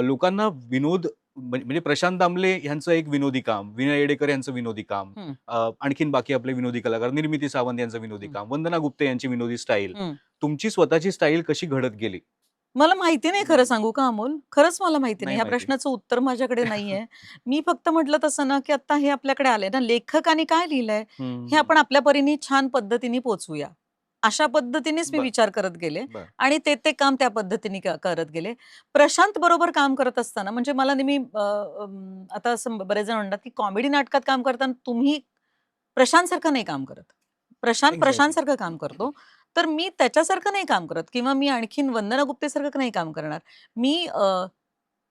लोकांना विनोद म्हणजे प्रशांत दामले यांचं एक विनोदी काम, विनय येडेकर यांचं विनोदी काम, हं, आणखीन बाकी आपले विनोदी कलाकार, निर्मिती सावंत यांचं विनोदी हं, काम, वंदना गुप्ते यांची विनोदी स्टाईल. हं. तुमची स्वतःची स्टाईल कशी घडत गेली? मला माहिती नाही खरं सांगू का अमोल? खरंच मला माहिती नाही. नाही ह्या माहिती. प्रश्नाचं उत्तर माझ्याकडे नाहीये. मी फक्त म्हटलं तसं ना, की आता हे आपल्याकडे आलंय ना, लेखकाने काय लिहिलंय, हं, हे हं. आपण आपल्या परीने छान पद्धतीने पोहोचवूया. अशा पद्धतीनेच मी बरं, विचार करत गेले बरं. आणि ते काम त्या पद्धतीने करत गेले. प्रशांत बरोबर काम करत असताना म्हणजे मला नेहमी आता असं बरेच जण म्हणतात, की कॉमेडी नाटकात काम करताना तुम्ही प्रशांतसारखं नाही काम करत. प्रशांत एक्झॅक्टली. प्रशांतसारखं काम करतो. तर मी त्याच्यासारखं नाही काम करत किंवा मी आणखीन वंदना गुप्तेसारखं नाही काम करणार. मी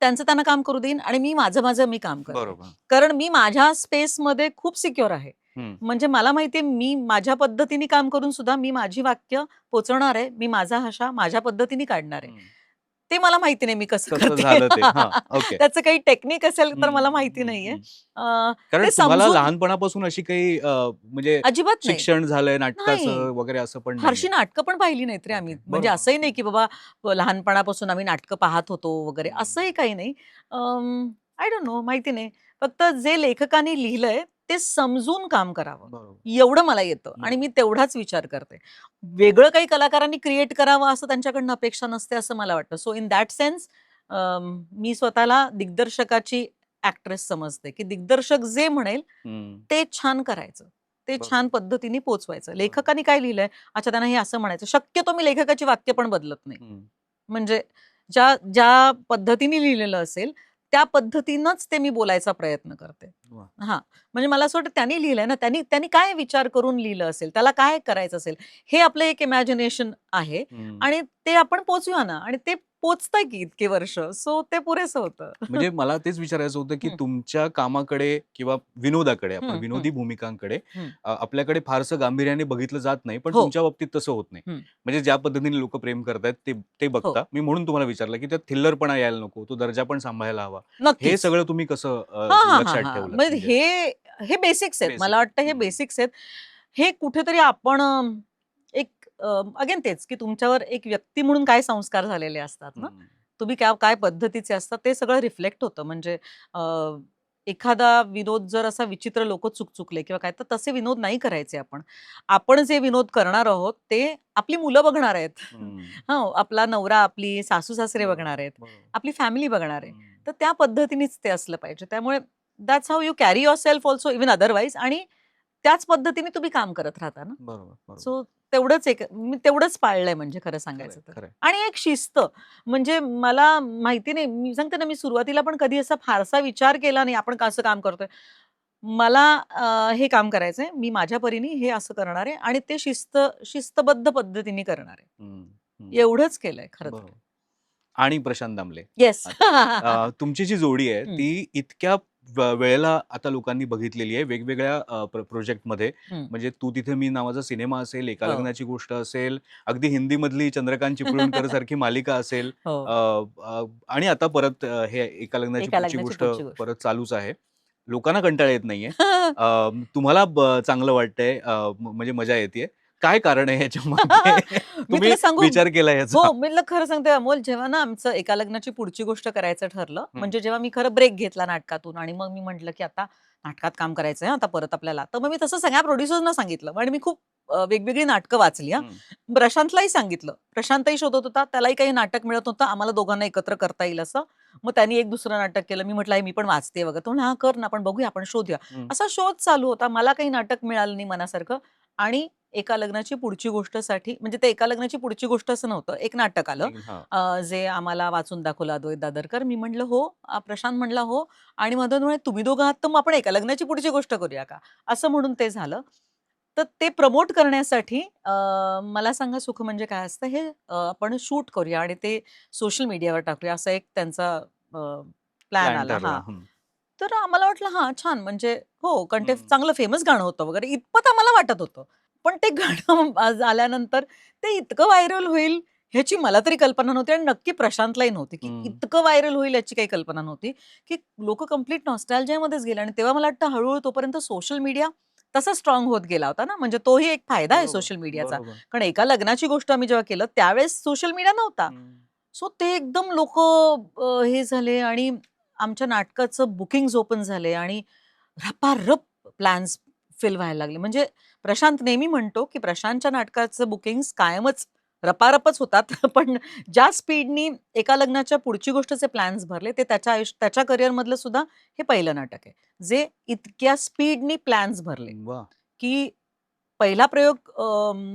त्यांचं त्यांना काम करू देईन आणि मी माझं मी काम करते. बरोबर. कारण मी माझ्या स्पेसमध्ये खूप सिक्युअर आहे. हम्म. म्हणजे मला माहितीये मी माझ्या पद्धतीने काम करून सुद्धा मी माझी वाक्य पोचवणार आहे. मी माझा हशा माझ्या पद्धतीने काढणार आहे. हम्म. ते मला माहिती नाही मी कसं कसं करते. झालं ते ओके. त्याचं काही टेक्निक असेल तर मला माहिती नाहीये. कारण ते तुम्हाला समजून लहानपणापासून अशी काही म्हणजे अजिबात नाही. शिक्षण झालंय नाही. नाटकाचं वगैरे असं पण फारशी नाहीये. नाटकं पण पाहिली नाहीत रे आम्ही. ओके. म्हणजे बरोबर. असंही नाही की बाबा लहानपणापासून आम्ही नाटकं पाहत होतो वगैरे असंही काही नाही. आय डोंट नो माहिती नाही. फक्त जे लेखकांनी लिहिलंय ते समजून काम करावं. बरोबर. एवढं मला येतं आणि मी तेवढाच विचार करते. वेगळं काही कलाकारांनी क्रिएट करावं असं त्यांच्याकडनं अपेक्षा नसते असं मला वाटतं. सो इन दॅट सेन्स मी स्वतःला दिग्दर्शकाची ॲक्ट्रेस समजते, की दिग्दर्शक जे म्हणेल हम्म. ते छान करायचं. ते बरोबर. छान पद्धतीने पोहोचवायचं. लेखकाने काय लिहिलंय, अच्छा त्यांना हे असं म्हणायचं. शक्यतो मी लेखकाची वाक्य पण बदलत नाही. हम्म. म्हणजे ज्या ज्या पद्धतीने लिहिलेलं असेल, त्या पद्धतीनंच ते मी बोलायचा प्रयत्न करते. वा. हां, म्हणजे मला असं वाटतं त्यांनी लिहिलंय ना, त्यांनी त्यांनी काय विचार करून लिहिलं असेल, त्याला काय करायचं असेल, हे आपलं एक इमॅजिनेशन आहे हम्म. आणि ते आपण पोहोचूया ना आणि ते पोहोचतंय की इतके वर्ष. सो ते पुरेसं होतं. म्हणजे मला तेच विचारायचं होतं की हं, तुमच्या कामाकडे किंवा विनोदाकडे आपण हं, विनोदी भूमिकांकडे हं. आपल्याकडे फारसं गांभीर्याने बघितलं जात नाही पण हो. तुमच्या बाबतीत तसं होत नाही. हं. म्हणजे ज्या पद्धतीने लोक प्रेम करतायत ते ते हो. बघता. मी म्हणून तुम्हाला विचारलं की त्यात थिल्लरपणा यायला नको, तो दर्जा पण सांभाळायला हवा. हे नक्कीच. सगळं तुम्ही कसं हां, हां, हां, लक्षात हां. ठेवलं म्हणजे म्हणजे हे बेसिक्स आहेत. बेसिक. मला वाटतं हे बेसिक्स आहेत. हे कुठेतरी आपण एक अगेन तेच, की तुमच्यावर एक व्यक्ती म्हणून काय संस्कार झालेले असतात ना, तुम्ही काय पद्धतीचे असतात ते सगळं रिफ्लेक्ट होतं. म्हणजे अ, एखादा विनोद जर असा विचित्र लोकं चुकचुकले किंवा काय, तर तसे विनोद नाही करायचे आपण. आपण जे विनोद करणार आहोत ते आपली मुलं बघणार आहेत. हो, आपला नवरा, आपली सासू-सासरे बघणार आहेत. आपली फॅमिली बघणार आहे. तर त्या पद्धतीनेच ते असलं पाहिजे. त्यामुळे that's how you carry yourself also even otherwise आणि त्याच पद्धतीने तुम्ही काम करत राहता ना. बरोबर बरोबर. सो तेवढंच एक मी तेवढंच पाळलंय म्हणजे खरं सांगायचं तर. खरंय. आणि एक शिस्त म्हणजे मला माहिती नाही, मी सांगते ना, मी सुरुवातीला पण कधी असा फारसा विचार केला नाही, आपण कसं काम करतोय. मला हे काम करायचंय, मी माझ्या परीने हे असं करणार आहे आणि ते शिस्तबद्ध पद्धतीने करणार आहे. हम्म, हम्म. एवढंच केलंय खरं तर. बरोबर. आणि प्रशांत दामले येस. तुमची जी जोडी आहे ती इतक्या वेळेला आता लोकांनी बघितलेली आहे वेगवेगळ्या प्रोजेक्टमध्ये. म्हणजे तू तिथे मी नावाचा सिनेमा असेल, एका हो. लग्नाची गोष्ट असेल, अगदी हिंदीमधली चंद्रकांत चिपळूणकर सारखी मालिका असेल हो. आणि आता परत हे एका लग्नाची एका पुढची लग्नाची गोष्ट पुढची गोष्ट. परत चालूच आहे. लोकांना कंटाळा येत नाहीये. तुम्हाला चांगलं वाटतंय, म्हणजे मजा येते. काय कारण आहे ह्याच्या मागे? मी तुम्ही तुला सांगू, विचार केला याचा? हो, मी तुला खरं सांगते अमोल, जेव्हा ना आमचं एका लग्नाची पुढची गोष्ट करायचं ठरलं, म्हणजे जेव्हा मी खरं ब्रेक घेतला नाटकातून आणि मग मी म्हटलं, की आता नाटकात काम करायचंय आता परत आपल्याला. तर मग मी तसं सगळ्या प्रोड्युसर्सना सांगितलं आणि मी खूप वेगवेगळी नाटकं वाचली हां. प्रशांतलाही सांगितलं. प्रशांतही शोधत होता. त्यालाही काही नाटक मिळत नव्हतं. आम्हाला दोघांना एकत्र करता येईल असं. मग त्यांनी एक दुसरं नाटक केलं. मी म्हटलं, मी पण वाचते वगैरे. तो म्हणाला, "हां, कर ना, आपण बघूया, आपण शोधूया." असा शोध चालू होता. मला काही नाटक मिळालं नाही मनासारखं आणि एका लग्नाची पुढची गोष्टसाठी, म्हणजे ते एका लग्नाची पुढची गोष्ट असं नव्हतं. एक नाटक आलं जे आम्हाला वाचून दाखवलं अद्वैत दादरकर. मी म्हटलं, "हो." प्रशांत म्हणला, "हो." आणि मदन म्हणे, "तुम्ही दोघं आहात तर मग आपण एका लग्नाची पुढची गोष्ट करूया का?" असं म्हणून ते झालं. तर ते प्रमोट करण्यासाठी मला सांगा सुख म्हणजे काय असतं हे आपण शूट करूया आणि ते सोशल मीडियावर टाकूया असा एक त्यांचा प्लॅन आला. हां. तर आम्हाला वाटलं हां, छान म्हणजे हो, कंटेंट चांगलं फेमस गाणं होतं वगैरे इतपत आम्हाला वाटत होतं. पण ते गाणं आल्यानंतर ते इतकं व्हायरल होईल ह्याची मला तरी कल्पना नव्हती आणि नक्की प्रशांतलाही नव्हती, की इतकं व्हायरल होईल याची काही कल्पना नव्हती, की लोकं कंप्लीट नॉस्टॅल्जियामध्येच गेले आणि तेव्हा मला वाटतं हळू तोपर्यंत सोशल मीडिया तसा स्ट्राँग होत गेला होता ना, म्हणजे तोही एक फायदा आहे सोशल मीडियाचा. कारण एका लग्नाची गोष्ट आम्ही जेव्हा केलं त्यावेळेस सोशल मीडिया नव्हता. सो ते एकदम लोकं हे झाले आणि आमच्या नाटकाचं बुकिंग्ज ओपन झाले आणि रपारप प्लॅन्स फिल व्हायला लागले. म्हणजे प्रशांत नेहमी म्हणतो, की प्रशांतच्या नाटकाचं बुकिंग्स कायमच रपारपच होतात. पण ज्या स्पीडनी एका लग्नाच्या पुढची गोष्टचे प्लॅन्स भरले, ते त्याच्या करिअरमधलं सुद्धा हे पहिलं नाटक आहे, जे इतक्या स्पीडनी प्लॅन्स भरले, की पहिला प्रयोग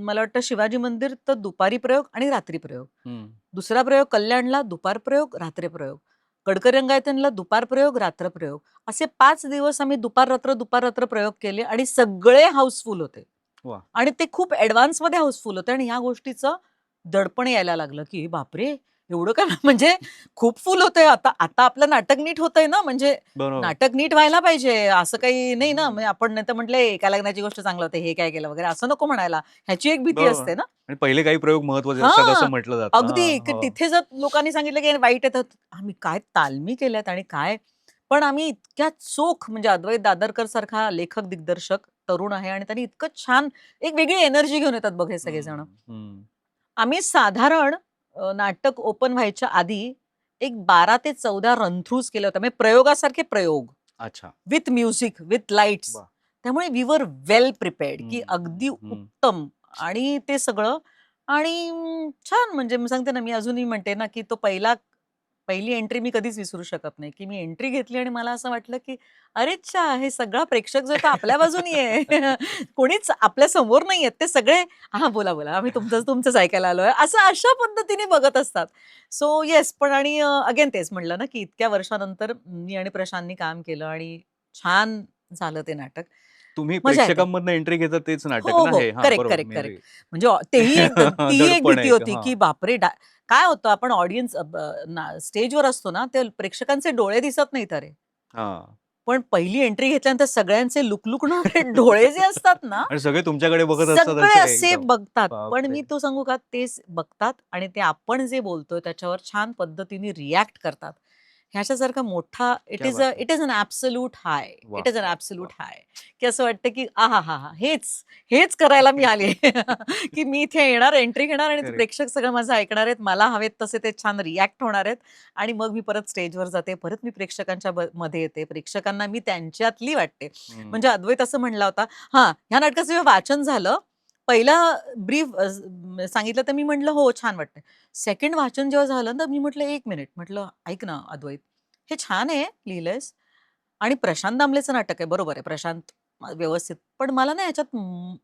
मला वाटतं शिवाजी मंदिर तर दुपारी प्रयोग आणि रात्री प्रयोग. दुसरा प्रयोग कल्याणला दुपार प्रयोग, रात्री प्रयोग. गडकरी-रंगायतनला दुपार प्रयोग, रात्र प्रयोग. असे 5 दिवस आम्ही दुपार-रात्र प्रयोग केले आणि सगळे हाऊसफुल होते. वा. आणि ते खूप ऍडव्हान्स मध्ये हाऊसफुल होते आणि ह्या गोष्टीचं दडपण यायला लागलं की बापरे एवढं काय म्हणजे खूप फुल होतंय आता आता आपलं नाटक नीट होतंय ना म्हणजे बरोबर. नाटक नीट व्हायला पाहिजे असं काही नाही ना म्हणजे आपण नाही तर म्हटलं एका लग्नाची गोष्ट चांगलं होते हे काय केलं वगैरे असं नको म्हणायला ह्याची एक भीती बरोबर. असते ना आणि पहिले काही प्रयोग महत्वाचे हा असतात असं म्हटलं जातं. अगदी की हो. तिथे जर लोकांनी सांगितलं की वाईट येतात आम्ही काय तालमी केल्यात आणि काय पण आम्ही इतक्या चोख म्हणजे अद्वैत दादरकर सारखा लेखक दिग्दर्शक तरुण आहे आणि त्यांनी इतकं छान एक वेगळी एनर्जी घेऊन येतात बघ हे सगळेजण हम्म, हम्म. आम्ही साधारण नाटक ओपन व्हायच्या आधी एक 12 ते 14 रन थ्रूज केले होते म्हणजे प्रयोगासारखे प्रयोग अच्छा. विथ म्युझिक विथ लाईट्स वा. त्यामुळे वी वर वेल प्रिपेअर्ड की हम्म, अगदी हम्म. उत्तम आणि ते सगळं आणि छान म्हणजे मी सांगते ना मी अजूनही म्हणते ना की तो पहिली एंट्री मी कधीच विसरू शकत नाही की मी एंट्री घेतली आणि मला असं वाटलं की अरे च्छा हे सगळा प्रेक्षक जो आहे तो आपल्या बाजूनी आहे कोणीच आपल्या समोर नाही आहेत ते सगळे हा बोला बोला आम्ही तुमचंच ऐकायला आलोय असं अशा पद्धतीने बघत असतात सो येस पण आणि अगेन तेच म्हणलं ना की इतक्या वर्षानंतर मी आणि प्रशांतनी काम केलं आणि छान झालं ते नाटक तुम्ही मजा येते प्रेक्षकांमधनं एंट्री घेता तेच नाटक हो ना हो हे हा करेक्ट बरोबर करेक्ट मी करेक्ट म्हणजे तीही एक दडपण भीती आहे होती हा. की बापरे काय होतं आपण ऑडियन्स स्टेजवर असतो ना ते प्रेक्षकांचे डोळे दिसत नाहीत अरे हा. पण पहिली एंट्री घेतल्यानंतर सगळ्यांचे लुकलुकणारे डोळे जे असतात ना आणि सगळे तुमच्याकडे बघत असतात सगळे असे असे एकदम. बघतात पण बापरे. मी तो सांगू का ते बघतात आणि ते आपण जे बोलतोय त्याच्यावर छान पद्धतीने रिॲक्ट करतात ह्याच्यासारखा मोठा क्या बात आहे. इट इज अन ऍब्सोल्यूट हाय वा इट इज अन वा ऍब्सोल्यूट वा. हाय की असं वाटतं की आहा हा हा हेच हेच करायला मी आले की मी इथे येणार एंट्री घेणार आणि ते Correct. प्रेक्षक सगळं माझं ऐकणार आहेत मला हवेत तसे ते छान रिॲक्ट होणार आहेत आणि मग मी परत स्टेजवर जाते परत मी प्रेक्षकांच्या मध्ये येते प्रेक्षकांना मी त्यांच्यातली वाटते हम्म. म्हणजे अद्वैत असं म्हणला होता हा ह्या नाटकाचं जेव्हा वाचन झालं पहिला ब्रीफ सांगितलं तर मी म्हटलं हो छान वाटतंय सेकंड वाचन जेव्हा झालं ना मी म्हटलं एक मिनिट म्हटलं ऐक ना अद्वैत हे छान आहे लिहिलंयस आणि प्रशांत दामलेचं नाटक आहे बरोबर आहे प्रशांत व्यवस्थित पण मला ना ह्याच्यात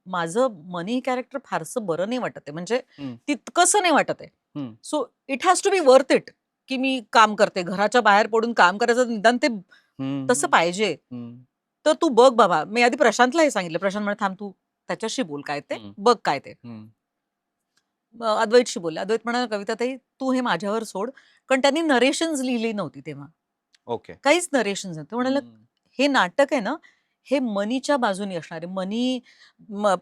माझं मनी कॅरेक्टर फारसं बरं नाही वाटत आहे म्हणजे हम्म. तितकंसं नाही वाटत आहे hmm. So it has to be worth it की मी काम करते घराच्या बाहेर पडून काम करायचं निदान ते तसं हम्म. पाहिजे हम्म. तर तू बघ बाबा मी आधी प्रशांतला हे सांगितलं प्रशांत म्हणे थांब तू त्याच्याशी बोल काय ते हम्म. बघ काय ते हम्म. अद्वैतशी बोलले अद्वैत म्हणाला कविताताई तू हे माझ्यावर सोड कारण त्यांनी नरेशन्स लिहिली नव्हती तेव्हा ओके. काहीच नरेशन्स नव्हते म्हणाला हम्म. हे नाटक आहे ना हे मनीच्या बाजूने असणार आहे मनी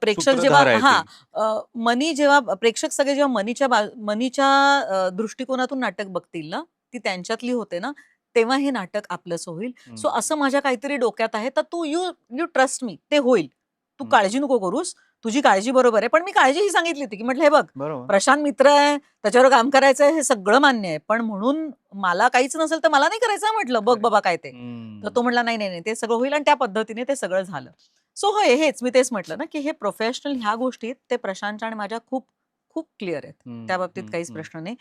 प्रेक्षक जेव्हा सूत्रधार आहे हा ती. मनी जेव्हा प्रेक्षक सगळे जेव्हा मनीच्या दृष्टिकोनातून नाटक बघतील ना ती त्यांच्यातली होते ना तेव्हा हे नाटक आपलंच होईल सो हम्म. असं माझ्या काहीतरी डोक्यात आहे तर तू यू यू ट्रस्ट मी ते होईल तू हम्म. काळजी नको करूस तुझी काळजी बरोबर आहे पण मी काळजी ही सांगितली होती की म्हटलं हे बघ बरोबर. प्रशांत मित्र आहे त्याच्यावर काम करायचं हे सगळं मान्य आहे पण म्हणून मला काहीच नसेल तर मला नाही करायचं म्हटलं बघ Correct. बाबा काय ते तर तो हम्म. म्हटला नाही नाही नाही ते सगळं होईल आणि त्या पद्धतीने ते सगळं झालं सो होय हेच मी तेच म्हटलं ना की हे प्रोफेशनल ह्या गोष्टीत ते प्रशांतच्या आणि माझ्या खूप खूप क्लिअर आहेत हम्म. त्या बाबतीत हम्म. काहीच हम्म. प्रश्न नाही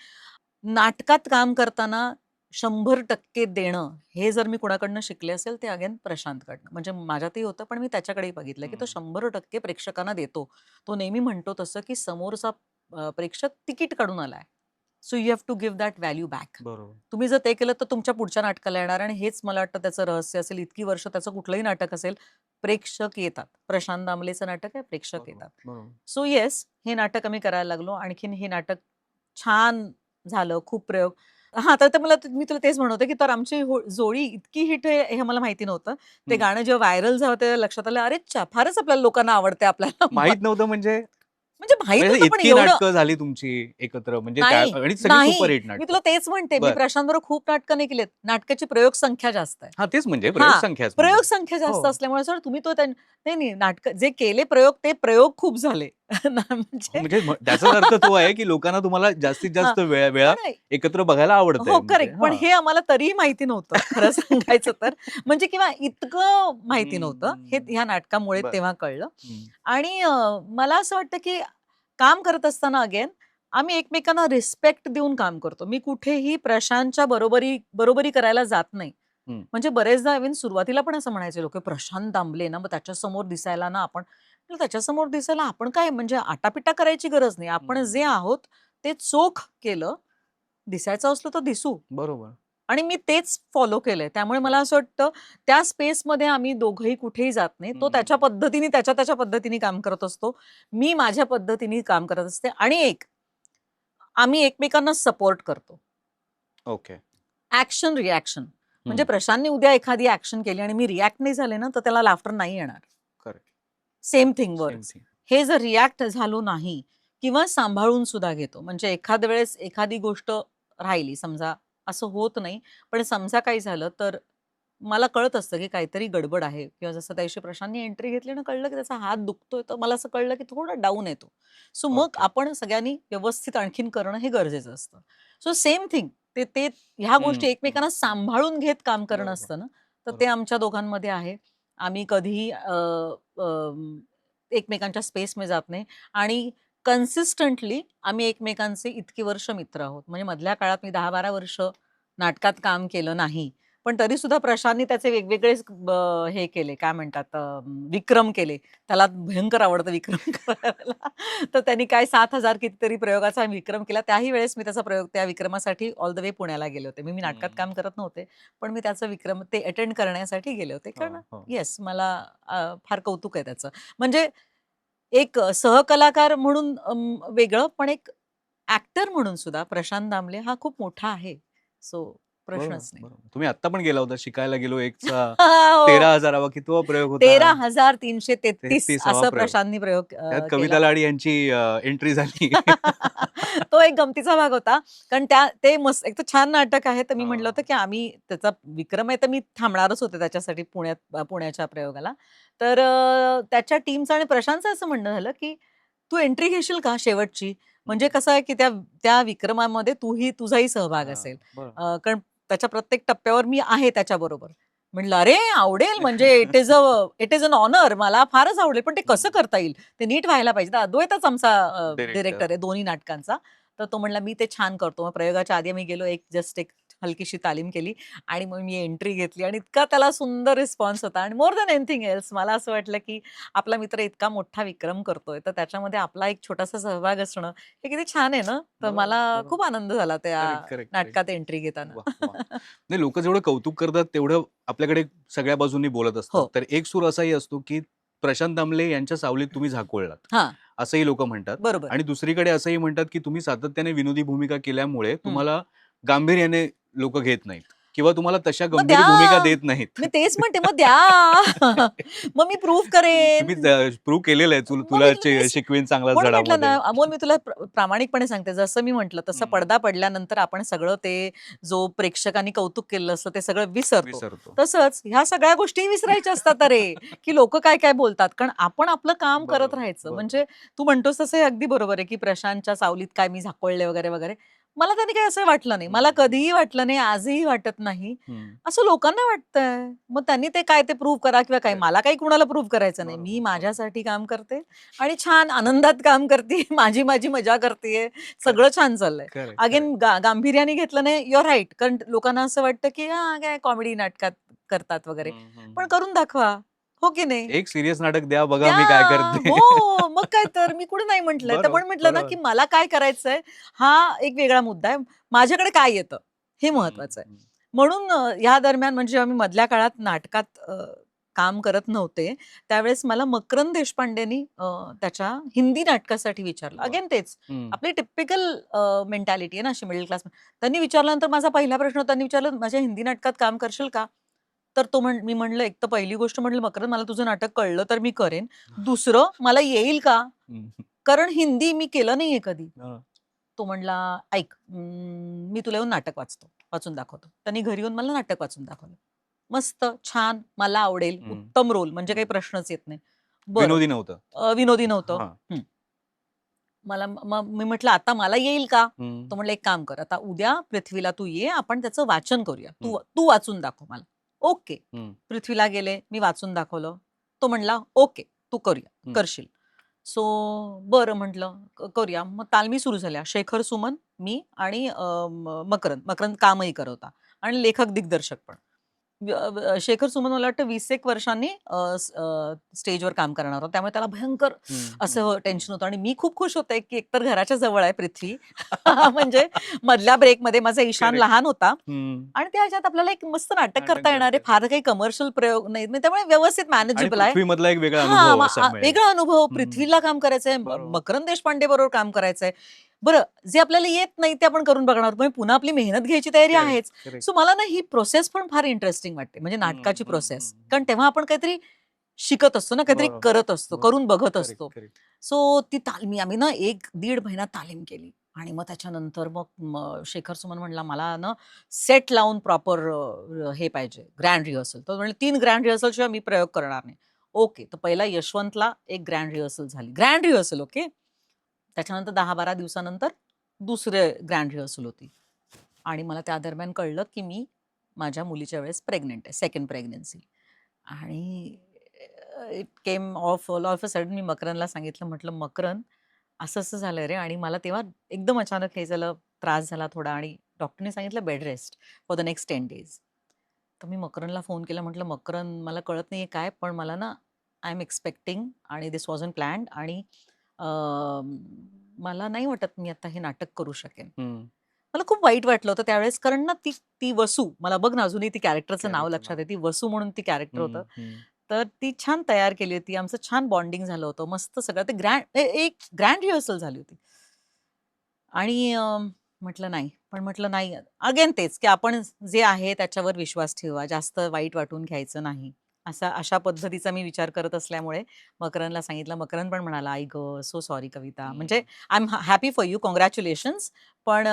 नाटकात काम करताना 100% देणं हे जर मी कुणाकडनं शिकले असेल ते अगेन प्रशांतकडनं म्हणजे माझ्यातही होतं पण मी त्याच्याकडेही बघितलं की तो हम्म. 100% प्रेक्षकांना देतो तो नेहमी म्हणतो तसं की समोरचा प्रेक्षक तिकीट काढून आलाय so you have to give that value back बरोबर. तुम्ही जर ते केलं तर तुमच्या पुढच्या नाटकाला येणार आणि हेच मला वाटतं त्याचं रहस्य असेल इतकी वर्ष त्याचं कुठलंही नाटक असेल प्रेक्षक येतात प्रशांत दामलेचं नाटक आहे प्रेक्षक बरोबर. येतात बरोबर. सो येस हे नाटक आम्ही करायला लागलो आणखीन हे नाटक छान झालं खूप प्रयोग हा तर मला मी तुला तेच म्हणते की तर आमची जोडी इतकी हिट आहे हे मला माहिती नव्हतं ते हम्म. गाणं जेव्हा व्हायरल झालं तेव्हा लक्षात आलं अरे च्छा फारच आपल्याला लोकांना आवडते आपल्याला माहित नव्हतं म्हणजे म्हणजे माहित म्हणजे होतं पण इतकी एवढं नाटकं झाली तुमची एकत्र म्हणजे त्या नाही आणि सगळी नाही सुपरहिट मी नाटकं. तुला तेच म्हणते मी बर. प्रशांत बरोबर खूप नाटकं नाही केलेत नाटकाची प्रयोग संख्या जास्त आहे हा तेच म्हणजे प्रयोग हा संख्याच म्हणजे प्रयोग संख्या हो जास्त असल्यामुळे सर तुम्ही तो नाही नाटक जे केले प्रयोग ते प्रयोग खूप झाले हो, म्हणजे म्हणजे त्याचाच अर्थ तो आहे की लोकांना तुम्हाला जास्तीत हा जास्त वेळा पण एकत्र बघायला आवडतंय हो म्हणजे करेक्ट पण हा. हे आम्हाला तरीही माहिती नव्हतं खरं सांगायचं तर म्हणजे किंवा इतकं माहिती नव्हतं हे हम्म. ह्या नाटकामुळे बर. तेव्हा कळलं हम्म. आणि मला असं वाटतं की काम करत असताना अगेन आम्ही एकमेकांना रिस्पेक्ट देऊन काम करतो मी कुठेही प्रशांतच्या बरोबरी करायला जात नाही हम्म. म्हणजे बरेचदा इव्हन सुरुवातीला पण असं म्हणायचे लोक प्रशांत दामले ना मग त्याच्यासमोर दिसायला ना आपण म्हटलं, त्याच्यासमोर दिसायला आपण काय म्हणजे आटापिटा करायची गरज नाही आपण जे हम्म. आहोत ते चोख केलं दिसायचं असलं तर दिसू बरोबर. आणि मी तेच फॉलो केलंय. त्यामुळे मला असं वाटतं त्या स्पेसमध्ये आम्ही दोघंही कुठेही जात नाही. तो त्याच्या पद्धतीने त्याच्या पद्धतीने काम करत असतो. मी माझ्या पद्धतीने काम करत असते. आणि आम्ही एकमेकांना सपोर्ट करतो. ओके. Action, reaction. म्हणजे प्रशांतने उद्या एखादी ॲक्शन केली आणि मी रिॲक्ट नाही झाले ना, तर त्याला लाफ्टर नाही येणार. Correct. Same thing same works. Thing. हे जर रिॲक्ट झालो नाही किंवा सांभाळून सुद्धा घेतो. म्हणजे एखाद्या वेळेस एखादी गोष्ट राहिली, समजा असं होत नाही, पण समजा काही झालं तर मला कळत असतं की काहीतरी गडबड आहे किंवा जसं त्या दिवशी प्रशांतने एंट्री घेतली ना, कळलं की त्याचा हात दुखतोय, तर मला असं कळलं की थोडा डाऊन येतो. सो मग ओके. आपण सगळ्यांनी व्यवस्थित आणखीन करणं हे गरजेचं असतं. सो सेम थिंग ते ते ह्या गोष्टी एकमेकांना सांभाळून घेत काम करणं बरोबर. असतं ना, तर ते बरोबर. आमच्या दोघांमध्ये आहे. आम्ही कधीही एकमेकांच्या स्पेसमध्ये जात नाही आणि कन्सिस्टंटली आम्ही एकमेकांचे इतकी वर्ष मित्र आहोत. म्हणजे मधल्या काळात मी 10-12 वर्ष नाटकात काम केलं नाही. पण तरी सुद्धा प्रशांतनी त्याचे वेगवेगळे हे केले, काय म्हणतात, विक्रम केले. त्याला भयंकर आवडतं विक्रम करायला. तर त्यांनी काय 7,000 कितीतरी प्रयोगाचा विक्रम केला. त्याही वेळेस मी त्याचा प्रयोग त्या विक्रमासाठी ऑल द वे पुण्याला गेले होते. मी नाटकात काम करत नव्हते. पण मी त्याचा विक्रम ते अटेंड करण्यासाठी गेले होते. हो, कारण हो. येस, मला फार कौतुक आहे त्याचं. म्हणजे एक सहकलाकार म्हणून वेगळं, पण एक ॲक्टर म्हणून सुद्धा प्रशांत दामले हा खूप मोठा आहे. सो बरोबर, प्रश्नच नाही. बरोबर. तुम्ही आत्ता पण गेला होता शिकायला गेलो 1चा हो. 13,000वा कितवा प्रयोग होता? 13,333 33वा असं प्रयोग. प्रशांतनी प्रयोग त्यात केला. कविता लाड यांची एंट्री झाली. तो एक गमतीचा भाग होता. कारण ते मस्त एक तर छान नाटक आहे. तर मी म्हटलं होतं, हां. की आम्ही त्याचा विक्रम आहे, तर मी थांबणारच होते त्याच्यासाठी पुण्याच्या प्रयोगाला. तर त्याच्या टीमचं आणि प्रशांतचं असं म्हणणं झालं, की "तू एंट्री घेशील का शेवटची? म्हणजे कसं आहे, की त्या त्या विक्रमामध्ये तुझाही सहभाग हां, असेल." बरोबर. कारण त्याच्या प्रत्येक टप्प्यावर मी आहे त्याच्याबरोबर. म्हटलं, "अरे आवडेल, म्हणजे इट इज अन ऑनर. मला फारच आवडेल. पण ते कसं करता येईल? ते नीट व्हायला पाहिजे." तर अद्वैतच आमचा डायरेक्टर. डिरेक्टर आहे दोन्ही नाटकांचा. तर तो म्हणला, "मी ते छान करतो." मग प्रयोगाच्या आधी आम्ही गेलो, एक हलकीशी तालीम केली आणि मग मी एंट्री घेतली आणि इतका त्याला सुंदर रिस्पॉन्स होता. आणि मोर दॅन एनिथिंग एल्स मला असं वाटलं, की आपला मित्र इतका मोठा विक्रम करतोय, तर त्याच्यामध्ये आपला एक छोटासा सहभाग असणं हे किती छान आहे ना. तर बरोबर, मला बरोबर. खूप आनंद झाला त्या करेक्ट, करेक्ट, करेक्ट. नाटकात एंट्री घेताना. वाह! वाह! नाही, लोकं जेवढं कौतुक करतात तेवढं आपल्याकडे सगळ्या बाजूंनी बोलत असतात. हो. तर एक सूर असाही असतो, की प्रशांत दामले यांच्या सावलीत तुम्ही झाकोळलात, हां, असंही लोकं म्हणतात. बरोबर. आणि दुसरीकडे असंही म्हणतात, की तुम्ही सातत्याने विनोदी भूमिका केल्यामुळे हं. तुम्हाला गांभीर्याने लोकं घेत नाहीत किंवा तुम्हाला तशा मग गंभीर द्या. भूमिका देत नाहीत. मी तेच म्हणते, मग द्या. मग मी प्रूव्ह करेन. तुम्ही प्रूव्ह केलेलं आहे. मग मी तुला तुला तेच शिकवीन चांगला म्हणून म्हटलं ना, धडामध्ये. अमोल, मी तुला प्रामाणिकपणे सांगते, जसं मी म्हटलं तसं हं, पडदा पडल्यानंतर आपण सगळं ते जो प्रेक्षकांनी कौतुक केलेलं असतं ते सगळं विसरतो. विसरतो. तसंच ह्या सगळ्या गोष्टी विसरायच्या असतात अरे, की लोकं काय-काय बोलतात. कारण आपण आपलं काम करत बरोबर, राहायचं. बरोबर. म्हणजे तू म्हणतोस तसं हे अगदी बरोबर आहे, की प्रशांतच्या सावलीत काय मी झाकोळले वगैरे, वगैरे. मला त्याने काही असं वाटलं नाही. मला हं, कधीही वाटलं नाही, आजही वाटत नाही. हं. असं लोकांना वाटतंय. मग त्यांनी ते काय ते प्रूव्ह करा किंवा काय. करेक्ट. मला काही कुणाला प्रूव्ह करायचं नाही. बरोबर, मी बरोबर. माझ्यासाठी काम करते आणि छान आनंदात काम करते. माझी मजा करतेय. सगळं करेक्ट, छान चाललंय. Correct, correct. अगेन गांभीर्याने घेतलं नाही, यू आर राइट. कारण लोकांना असं वाटतं, की हां, काय कॉमेडी नाटकात करतात वगैरे. हं, हं, पण हं. करून दाखवा. हो की नाही? एक सीरियस नाटक द्या, बघा द्या. मी काय करते. हो, मग काय तर. मी कुठे नाही म्हटलंय. तर बरोबर, पण म्हटलं ना, की बरोबर. मला काय करायचंय हा एक वेगळा मुद्दा आहे. माझ्याकडे काय येतं हे हं, महत्वाचं आहे. हं. म्हणून ह्या दरम्यान म्हणजे जेव्हा मी मधल्या काळात नाटकात काम करत नव्हते, त्यावेळेस मला मकरंद देशपांडेनी त्याच्या हिंदी नाटकासाठी विचारलं. वाह! अगेन तेच. हं. आपली टिपिकल मेंटॅलिटी आहे ना अशी मिडल क्लास. त्यांनी विचारल्यानंतर माझा पहिला प्रश्न होता, त्यांनी विचारलं, "माझ्या हिंदी नाटकात काम करशील का?" तर मी म्हटलं, एक तर पहिली गोष्ट म्हटलं, "मकरंद, मला तुझं नाटक कळलं तर मी करेन. दुसरं, मला येईल का? हं, हं. कारण हिंदी मी केलं नाहीये कधी." हां. तो म्हणला, "ऐक, मी तुला येऊन नाटक वाचून दाखवतो." त्यांनी घरी येऊन मला नाटक वाचून दाखवलं. मस्त, छान, मला आवडेल, हं, उत्तम रोल, म्हणजे हं. काही प्रश्नच येत नाही. बरं. विनोदी नव्हतं. विनोदी नव्हतं. हां. हं. मग मी म्हटलं, "आता मला येईल का?" हं, तो म्हणला, "एक काम कर, आता उद्या पृथ्वीला तू ये, आपण त्याचं वाचन करूया. हं, तू तू वाचून दाखव मला." ओके. हं, पृथ्वीला गेले, मी वाचून दाखवलं. तो म्हणला, "ओके, तू हं. करशील." सो बरं म्हटलं, करूया." मग तालमी सुरू झाल्या. शेखर सुमन, मी आणि मकरंद. मकरंद कामही करत होता आणि लेखक दिग्दर्शक पण. शेखर सुमन मला वाटतं 20 एक वर्षांनी स्टेजवर काम करणार होता. त्यामुळे त्याला भयंकर असं टेन्शन होतं आणि मी खूप खुश होते, की एकतर घराच्या जवळ आहे पृथ्वी. म्हणजे मधल्या ब्रेकमध्ये माझा ईशान Correct. लहान होता आणि त्या ह्याच्यात आपल्याला एक मस्त नाटक नाटक करता येणार आहे. करता फार काही कमर्शियल प्रयोग नाही. म्हणजे त्यामुळे व्यवस्थित आणि मॅनेजेबल आहे. पृथ्वीमधला एक वेगळा हां, अनुभव मग असा मिळेल. वेगळा अनुभव. हम्म. पृथ्वीला काम करायचंय, बरोबर. मकरंद देशपांडे बरोबर काम करायचंय. बरं, जे आपल्याला येत नाही ते आपण करून बघणार. मग पुन्हा आपली मेहनत घ्यायची तयारी Correct, आहेच. correct. सो मला ना ही प्रोसेस पण फार इंटरेस्टिंग वाटते. म्हणजे नाटकाची प्रोसेस. कारण तेव्हा आपण काहीतरी शिकत असतो ना, काहीतरी बरोबर, करत असतो, बरोबर. करून बघत Correct, असतो. correct. सो ती तालीम आम्ही ना 1-1.5 महिना तालीम केली आणि मग त्याच्यानंतर मग शेखर सुमन म्हणला, "मला ना सेट लावून प्रॉपर हे पाहिजे, ग्रँड रिहर्सल." तर म्हणले, "3 ग्रँड रिहर्सल शिवाय मी प्रयोग करणार नाही." ओके. तर पहिला यशवंतला एक ग्रँड रिहर्सल झाली. Grand rehearsal okay. त्याच्यानंतर 10-12 दिवसानंतर दुसरे ग्रँड रिहर्सल होती. आणि मला त्या दरम्यान कळलं, की मी माझ्या मुलीच्या वेळेस प्रेग्नंट आहे, सेकंड प्रेग्नन्सी. आणि it came all of a sudden मी मकरनला सांगितलं, म्हटलं, "मकरन, असं-असं झालंय रे." आणि मला तेव्हा एकदम अचानक हे झालं, त्रास झाला थोडा आणि डॉक्टरने सांगितलं bed rest for the next 10 days. तर मी मकरनला फोन केला. म्हटलं, "मकरन, मला कळत नाहीये काय, पण मला ना आय एम एक्स्पेक्टिंग आणि दिस वॉजंट प्लॅन्ड आणि मला नाही वाटत मी आता हे नाटक करू शकेन." हम्म. मला खूप वाईट वाटलं होतं त्यावेळेस कारण ना ती ती वसू मला बघ ना अजूनही ती कॅरेक्टरचं नाव Character लक्षात नाव. आहे. ती वसू म्हणून ती कॅरेक्टर हम्म, होतं. हम्म. तर ती छान तयार केली होती. आमचं छान बॉन्डिंग झालं होतं. मस्त सगळं ते एक ग्रँड रिहर्सल झाली होती. आणि म्हटलं नाही. पण म्हटलं नाही अगेन तेच, की आपण जे आहे त्याच्यावर विश्वास ठेवा. जास्त वाईट वाटून घ्यायचं नाही. अशा पद्धतीचा मी विचार करत असल्यामुळे मकरनला सांगितलं. मकरन पण म्हणाला, "आई गं! सो सॉरी कविता. म्हणजे I am happy for you. Congratulations. पण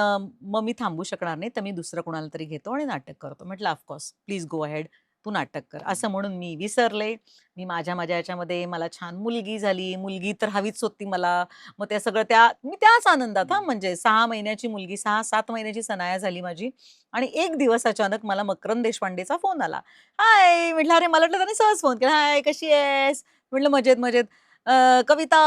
मग मी थांबू शकणार नाही. तर मी दुसरं कोणाला तरी घेतो आणि नाटक करतो." म्हटलं, "ऑफकोर्स. Please go ahead. तू नाटक कर." असं म्हणून मी विसरले. मी माझ्या याच्यामध्ये मला छान मुलगी झाली. मुलगी तर हवीच होती मला. मग ते सगळं मी त्याच आनंदात म्हणजे 6 महिन्याची मुलगी 6-7 महिन्याची सनाया झाली माझी आणि एक दिवस अचानक मला मकरंद देशपांडेचा फोन आला. हाय! म्हटलं अरे मला वाटलं त्याने सहज फोन केला. हाय कशी आहेस? म्हटलं मजेत, मजेत. कविता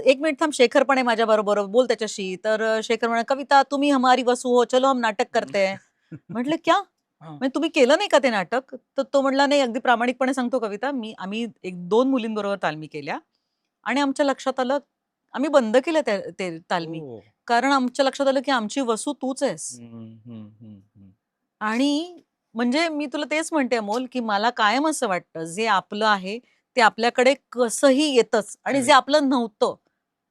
1 मिनिट थांब शेखर पण आहे माझ्याबरोबर बोल त्याच्याशी. तर शेखर म्हणाला, "कविता तुम ही हमारी वसू हो, चलो हम नाटक करते हैं." म्हटलं क्या? हां. म्हणजे तुम्ही केलं नाही का ते नाटक? तर तो म्हटला, "नाही अगदी प्रामाणिकपणे सांगतो कविता आम्ही 1-2 मुलींबरोबर तालमी केल्या आणि आमच्या लक्षात आलं आम्ही बंद केल्या ते तालमी. ओ. कारण आमच्या लक्षात आलं, की आमची वसू तूच आहेस." हम्म, हम्म, हम्म, हम्म. आणि म्हणजे मी तुला तेच म्हणते अमोल, की मला कायम असं वाटतं, जे आपलं आहे ते आपल्याकडे कसंही येतंच आणि जे Correct. आपलं नव्हतं,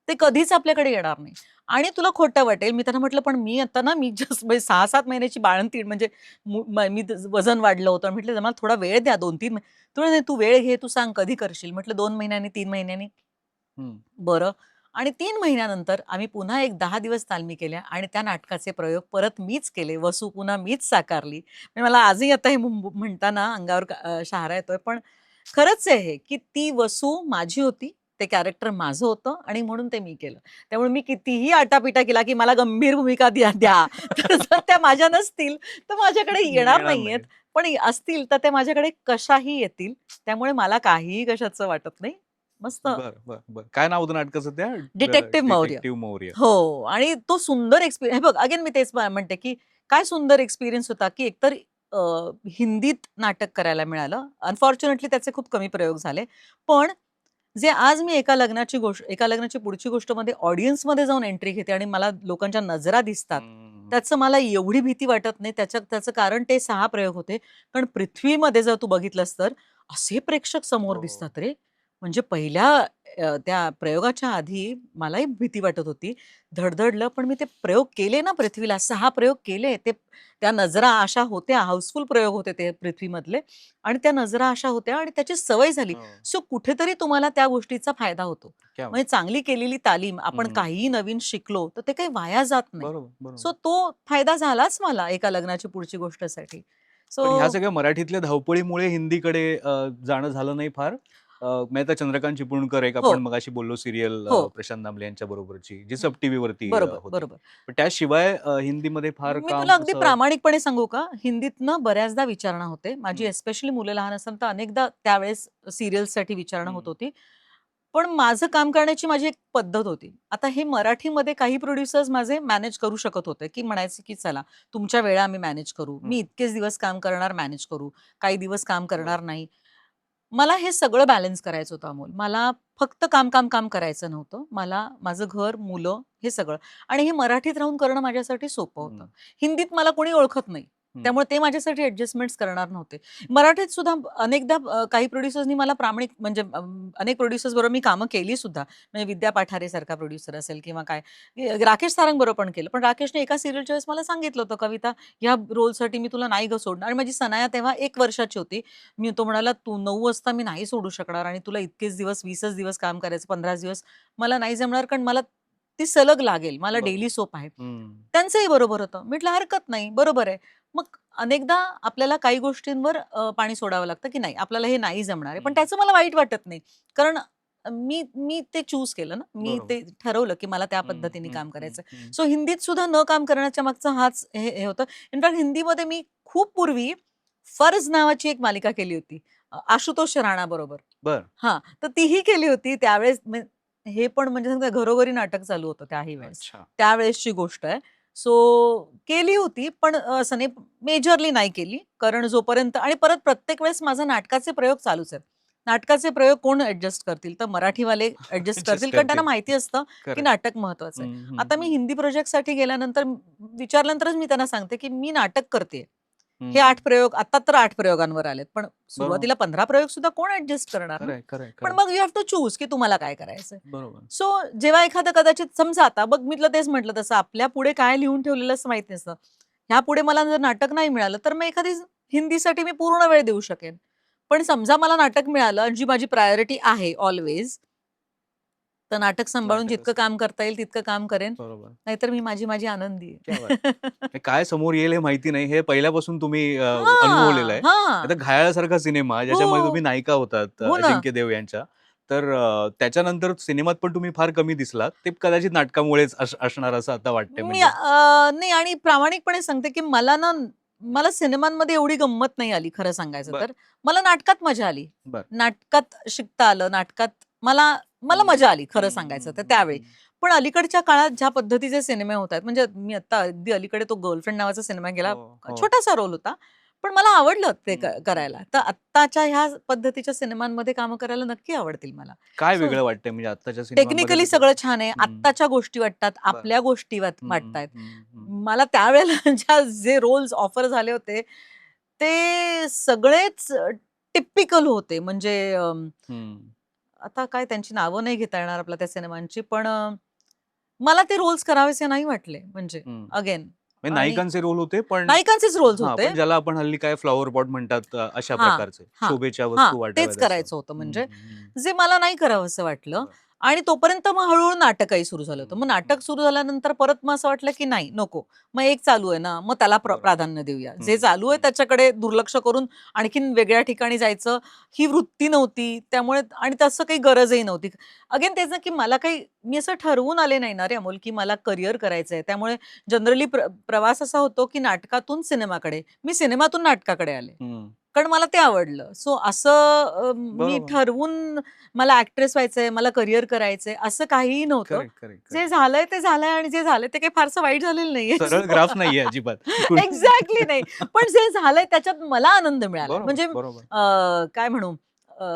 ते कधीच आपल्याकडे येणार नाही. आणि तुला खोटं वाटेल, मी त्यांना म्हटलं, "पण मी आता ना मी जस्ट म्हणजे 6-7 महिन्याची बाळंतीण म्हणजे मी वजन वाढलं होतं." म्हटलं, "मला थोडा वेळ द्या 2-3 तो म्हणे, "तू वेळ घे, तू सांग कधी करशील?" म्हटलं, "2 महिन्यांनी, 3 महिन्यांनी." हम्म. बरं. आणि 3 महिन्यानंतर आम्ही पुन्हा एक 10 दिवस तालमी केल्या आणि त्या नाटकाचे प्रयोग परत मीच केले. वसू पुन्हा मीच साकारली. म्हणजे मला आजही आता हे म्हणताना अंगावर शहारा येतोय. पण खरंच आहे हे, की ती वसू माझी होती. ते कॅरेक्टर माझं होतं आणि म्हणून ते मी केलं. त्यामुळे मी कितीही आटापिटा केला, की मला गंभीर भूमिका द्या द्या. तर जर त्या माझ्या नसतील, तर माझ्याकडे येणार येणार नाहीयेत. नाही. पण असतील तर त्या माझ्याकडे कशाही येतील. त्यामुळे मला काहीही कशाचं वाटत नाही. मस्त बर बर बर काय नाव होतं नाटकाचं त्या? डिटेक्टिव्ह मौर्य. डिटेक्टिव्ह मौर्य. हो आणि तो सुंदर एक्सपिरियन्स हे बघ अगेन मी तेच म्हणते, की काय सुंदर एक्सपिरियन्स होता, की एकतर हिंदीत नाटक करायला मिळालं. अनफॉर्च्युनेटली त्याचे खूप कमी प्रयोग झाले. पण जे आज मी एका लग्नाची पुढची गोष्टमध्ये ऑडियन्समध्ये जाऊन एंट्री घेते आणि मला लोकांच्या नजरा दिसतात. हम्म. त्याचं मला एवढी भीती वाटत नाही. त्याचं कारण ते 6 प्रयोग होते. कारण पृथ्वीमध्ये जर तू बघितलंस तर असे प्रेक्षक समोर हो. दिसतात रे. म्हणजे पहिल्या त्या प्रयोगाच्या आधी मलाही भीती वाटत होती. धडधडलं, पण मी ते प्रयोग केले ना पृथ्वीला 6 प्रयोग केले. त्या नजरा अशा होत्या, हाऊसफुल प्रयोग होते ते पृथ्वीमधले आणि त्या नजरा अशा होत्या आणि त्याची सवय झाली. हो. सो कुठेतरी तुम्हाला त्या गोष्टीचा फायदा होतो. क्या बात. म्हणजे चांगली केलेली तालीम आपण हम्म. काहीही नवीन शिकलो, तर ते काही वाया जात नाही. बरोबर बरोबर. सो तो फायदा झालाच मला एका लग्नाची पुढची गोष्टसाठी. सो पण ह्या सगळ्या मराठीतल्या धावपळीमुळे हिंदीकडे जाणं झालं नाही फार. मेहता चंद्रकांत चिपळूणकर एक हो, आपण मगाशी बोललो सिरियल हो. प्रशांत दामले यांच्या बरोबरची जी हं. सब टीव्ही वरती बरोबर, होती. बरोबर. पण त्याशिवाय हिंदीमध्ये फार मी तुला काम अगदी असं. प्रामाणिकपणे सांगू का? हिंदीतनं बऱ्याचदा विचारणा होते. माझी हम्म, एस्पेशली मुलं लहान असताना तर अनेकदा त्यावेळेस सीरियल्ससाठी विचारणा होत हम्म, होती. पण माझं काम करण्याची माझी एक पद्धत होती. आता हे मराठीमध्ये काही प्रोड्युसर्स माझे मॅनेज करू शकत होते, की म्हणायचे की चला तुमच्या वेळा आम्ही मॅनेज करू. मी इतकेच दिवस काम करणार, मॅनेज करू. काही दिवस काम करणार नाही. मला हे सगळं बॅलन्स करायचं होतं अमोल. मला फक्त काम, काम, काम करायचं नव्हतं. मला माझं घर, मुलं हे सगळं आणि हे मराठीत राहून करणं माझ्यासाठी सोपं होतं. हिंदीत मला कोणी ओळखत नाही. त्यामुळे ते माझ्यासाठी ॲडजस्टमेंट्स करणार नव्हते. मराठीत सुद्धा अनेकदा काही प्रोड्युसर्सनी मला प्रामाणिक म्हणजे अनेक प्रोड्युसर्स बरोबर मी कामं केली सुद्धा. म्हणजे विद्या पाठारे सारखा प्रोड्युसर असेल किंवा काय. राकेश सारंग बरोबर पण केलं. पण राकेशने एका सीरियलच्या वेळेस मला सांगितलं होतं, "कविता, ह्या रोलसाठी मी तुला नाही गं सोडणार." आणि माझी सनाया तेव्हा 1 वर्षाची होती. तो म्हणाला, "तू 9 वाजता मी नाही सोडू शकणार आणि तुला इतकेच दिवस 20च दिवस काम करायचं, 15 दिवस मला नाही जमणार कारण मला ती सलग लागेल. मला डेली सोप आहे." त्यांचंही बरोबर होतं. म्हटलं, "हरकत नाही, बरोबर आहे." मग अनेकदा आपल्याला काही गोष्टींवर पाणी सोडावं लागतं, की नाही आपल्याला हे नाही जमणार आहे. पण त्याचं मला वाईट वाटत नाही. कारण मी मी ते चूज केलं ना. मी ते ठरवलं, की मला त्या पद्धतीने काम करायचं. सो हिंदीत सुद्धा न काम करण्याच्या मागचा हाच हे होतं. इनफॅक्ट हिंदीमध्ये मी खूप पूर्वी फर्ज नावाची एक मालिका केली होती. आशुतोष राणा बरोबर. बरं. हां, तर तीही केली होती त्यावेळेस हे पण म्हणजे सांगते घरोघरी नाटक चालू होतं त्याही वेळेस. अच्छा. त्यावेळेसची गोष्ट आहे. सो केली होती, पण असं नाही मेजरली नाही केली. कारण जोपर्यंत आणि परत प्रत्येक वेळेस माझे नाटकाचे प्रयोग चालूच आहेत. नाटकाचे प्रयोग कोण ॲडजस्ट करतील? तर मराठीवाले ॲडजस्ट Adjust करतील कारण त्यांना करतील. माहिती असतं, की करेक्ट. नाटक महत्वाचं आहे. आता मी हिंदी प्रोजेक्टसाठी गेल्यानंतर विचारल्यानंतरच मी त्यांना सांगते, की मी नाटक करतेय. हे 8 प्रयोग आता तर 8 प्रयोगांवर आलेत. पण सुरुवातीला 15 प्रयोग सुद्धा कोण ॲडजस्ट करणार ना? खरंय, खरंय, पण खरंय. मग यू हॅव टू चूज की तुम्हाला काय करायचंय. बरोबर. सो जेव्हा एखादं कदाचित समजा आता बघ मी तुला तेच म्हटलं तसं आपल्या पुढे काय लिहून ठेवलेलं असं माहित नसतं. ह्यापुढे मला जर नाटक नाही मिळालं, तर मग एखादी हिंदीसाठी मी पूर्ण वेळ देऊ शकेन. पण समजा मला नाटक मिळालं आणि जी माझी प्रायोरिटी आहे ऑलवेज, तर नाटक सांभाळून नाटकच. जितकं काम करता येईल तितकं काम करेन. बरोबर. नाहीतर मी माझी आनंदी क्या आहे. बात हे काय समोर येईल हे माहिती नाही. हे पहिल्यापासून तुम्ही अनुभवलेलं हां, आहे. हां. आता घायाळासारखा सिनेमा ज्याच्यामध्ये हो, तुम्ही नायिका होतात हो ना. अजिंक्य देव यांच्या. तर त्याच्यानंतर सिनेमात पण तुम्ही फार कमी दिसलात. ते कदाचित नाटकामुळेच असणार असं आता वाटतंय मी म्हणजे. नाही आणि प्रामाणिकपणे सांगते, की मला सिनेमांमध्ये एवढी गंमत नाही आली खरं सांगायचं बरं, तर. मला नाटकात मजा आली. बरं. नाटकात शिकता आलं, नाटकात मला मला मजा आली खरं सांगायचं तर त्यावेळी. पण अलीकडच्या काळात ज्या पद्धतीचे सिनेमे होत आहेत, म्हणजे मी आता अगदी अलीकडे तो गर्लफ्रेंड नावाचा सिनेमा गेला. हो, हो. छोटासा रोल होता. पण मला आवडलं ते हं, करायला. तर आत्ताच्या ह्या पद्धतीच्या सिनेमांमध्ये कामं करायला नक्की आवडतील मला. काय सो वेगळं वाटतंय म्हणजे आत्ताच्या सिनेमांमध्ये टेक्निकली तसं? सगळं छान आहे. हं, आत्ताच्या गोष्टी वाटतात, बरं. आपल्या गोष्टी हं, वाटतायत. हं, हं. मला त्यावेळेला जे रोल्स ऑफर झाले होते, ते सगळेच टिपिकल होते. म्हणजे हं, आता काय त्यांची नावं नाही घेता येणार आपल्या त्या सिनेमांची, पण मला ते रोल्स करावेसे नाही वाटले म्हणजे हं. अगेन म्हणजे आणि नायिकांचे रोल होते पण नायिकांचेच रोल्स हां, होते. पण ज्याला आपण हल्ली काय फ्लॉवर पॉट म्हणतात अशा हां, प्रकारचे. हां, शोभेच्या हां. वस्तू तेच वाटाव्यात असं. करायचं होतं हं, म्हणजे, हं, हं. जे मला नाही करावंसं वाटलं बरं. आणि तोपर्यंत मग हळू-हळू नाटकही सुरू झालं होतं. हं, मग हं. नाटक सुरू झाल्यानंतर परत मग असं वाटलं, की नाही नको. मग एक चालू आहे ना, मग त्याला बरोबर. प्राधान्य देऊया. हं, जे चालू आहे हं. त्याच्याकडे दुर्लक्ष करून आणखीन वेगळ्या ठिकाणी जायचं, ही वृत्ती नव्हती. त्यामुळे आणि तसं काही गरजही नव्हती. अगेन तेच ना, की मला काही मी असं ठरवून आले नाही ना रे अमोल, की मला करियर करायचंय. त्यामुळे जनरली प्रवास असा होतो, की नाटकातून सिनेमाकडे. मी सिनेमातून नाटकाकडे आले. हं. कारण मला ते आवडलं. सो असं मी बरोबर. ठरवून मला ॲक्ट्रेस व्हायचंय, मला करियर करायचंय असं काहीही नव्हतं. करेक्ट, करेक्ट, जे करेक्ट. झालंय ते झालंय आणि जे झालंय ते काही फारसं वाईट झालेलं नाहीये. सरळ सो ग्राफ नाहीये अजिबात. एक्झॅक्टली नाही. पण जे झालंय त्याच्यात मला आनंद मिळालाय. बरोबर, म्हणजे बरोबर. काय म्हणू अ,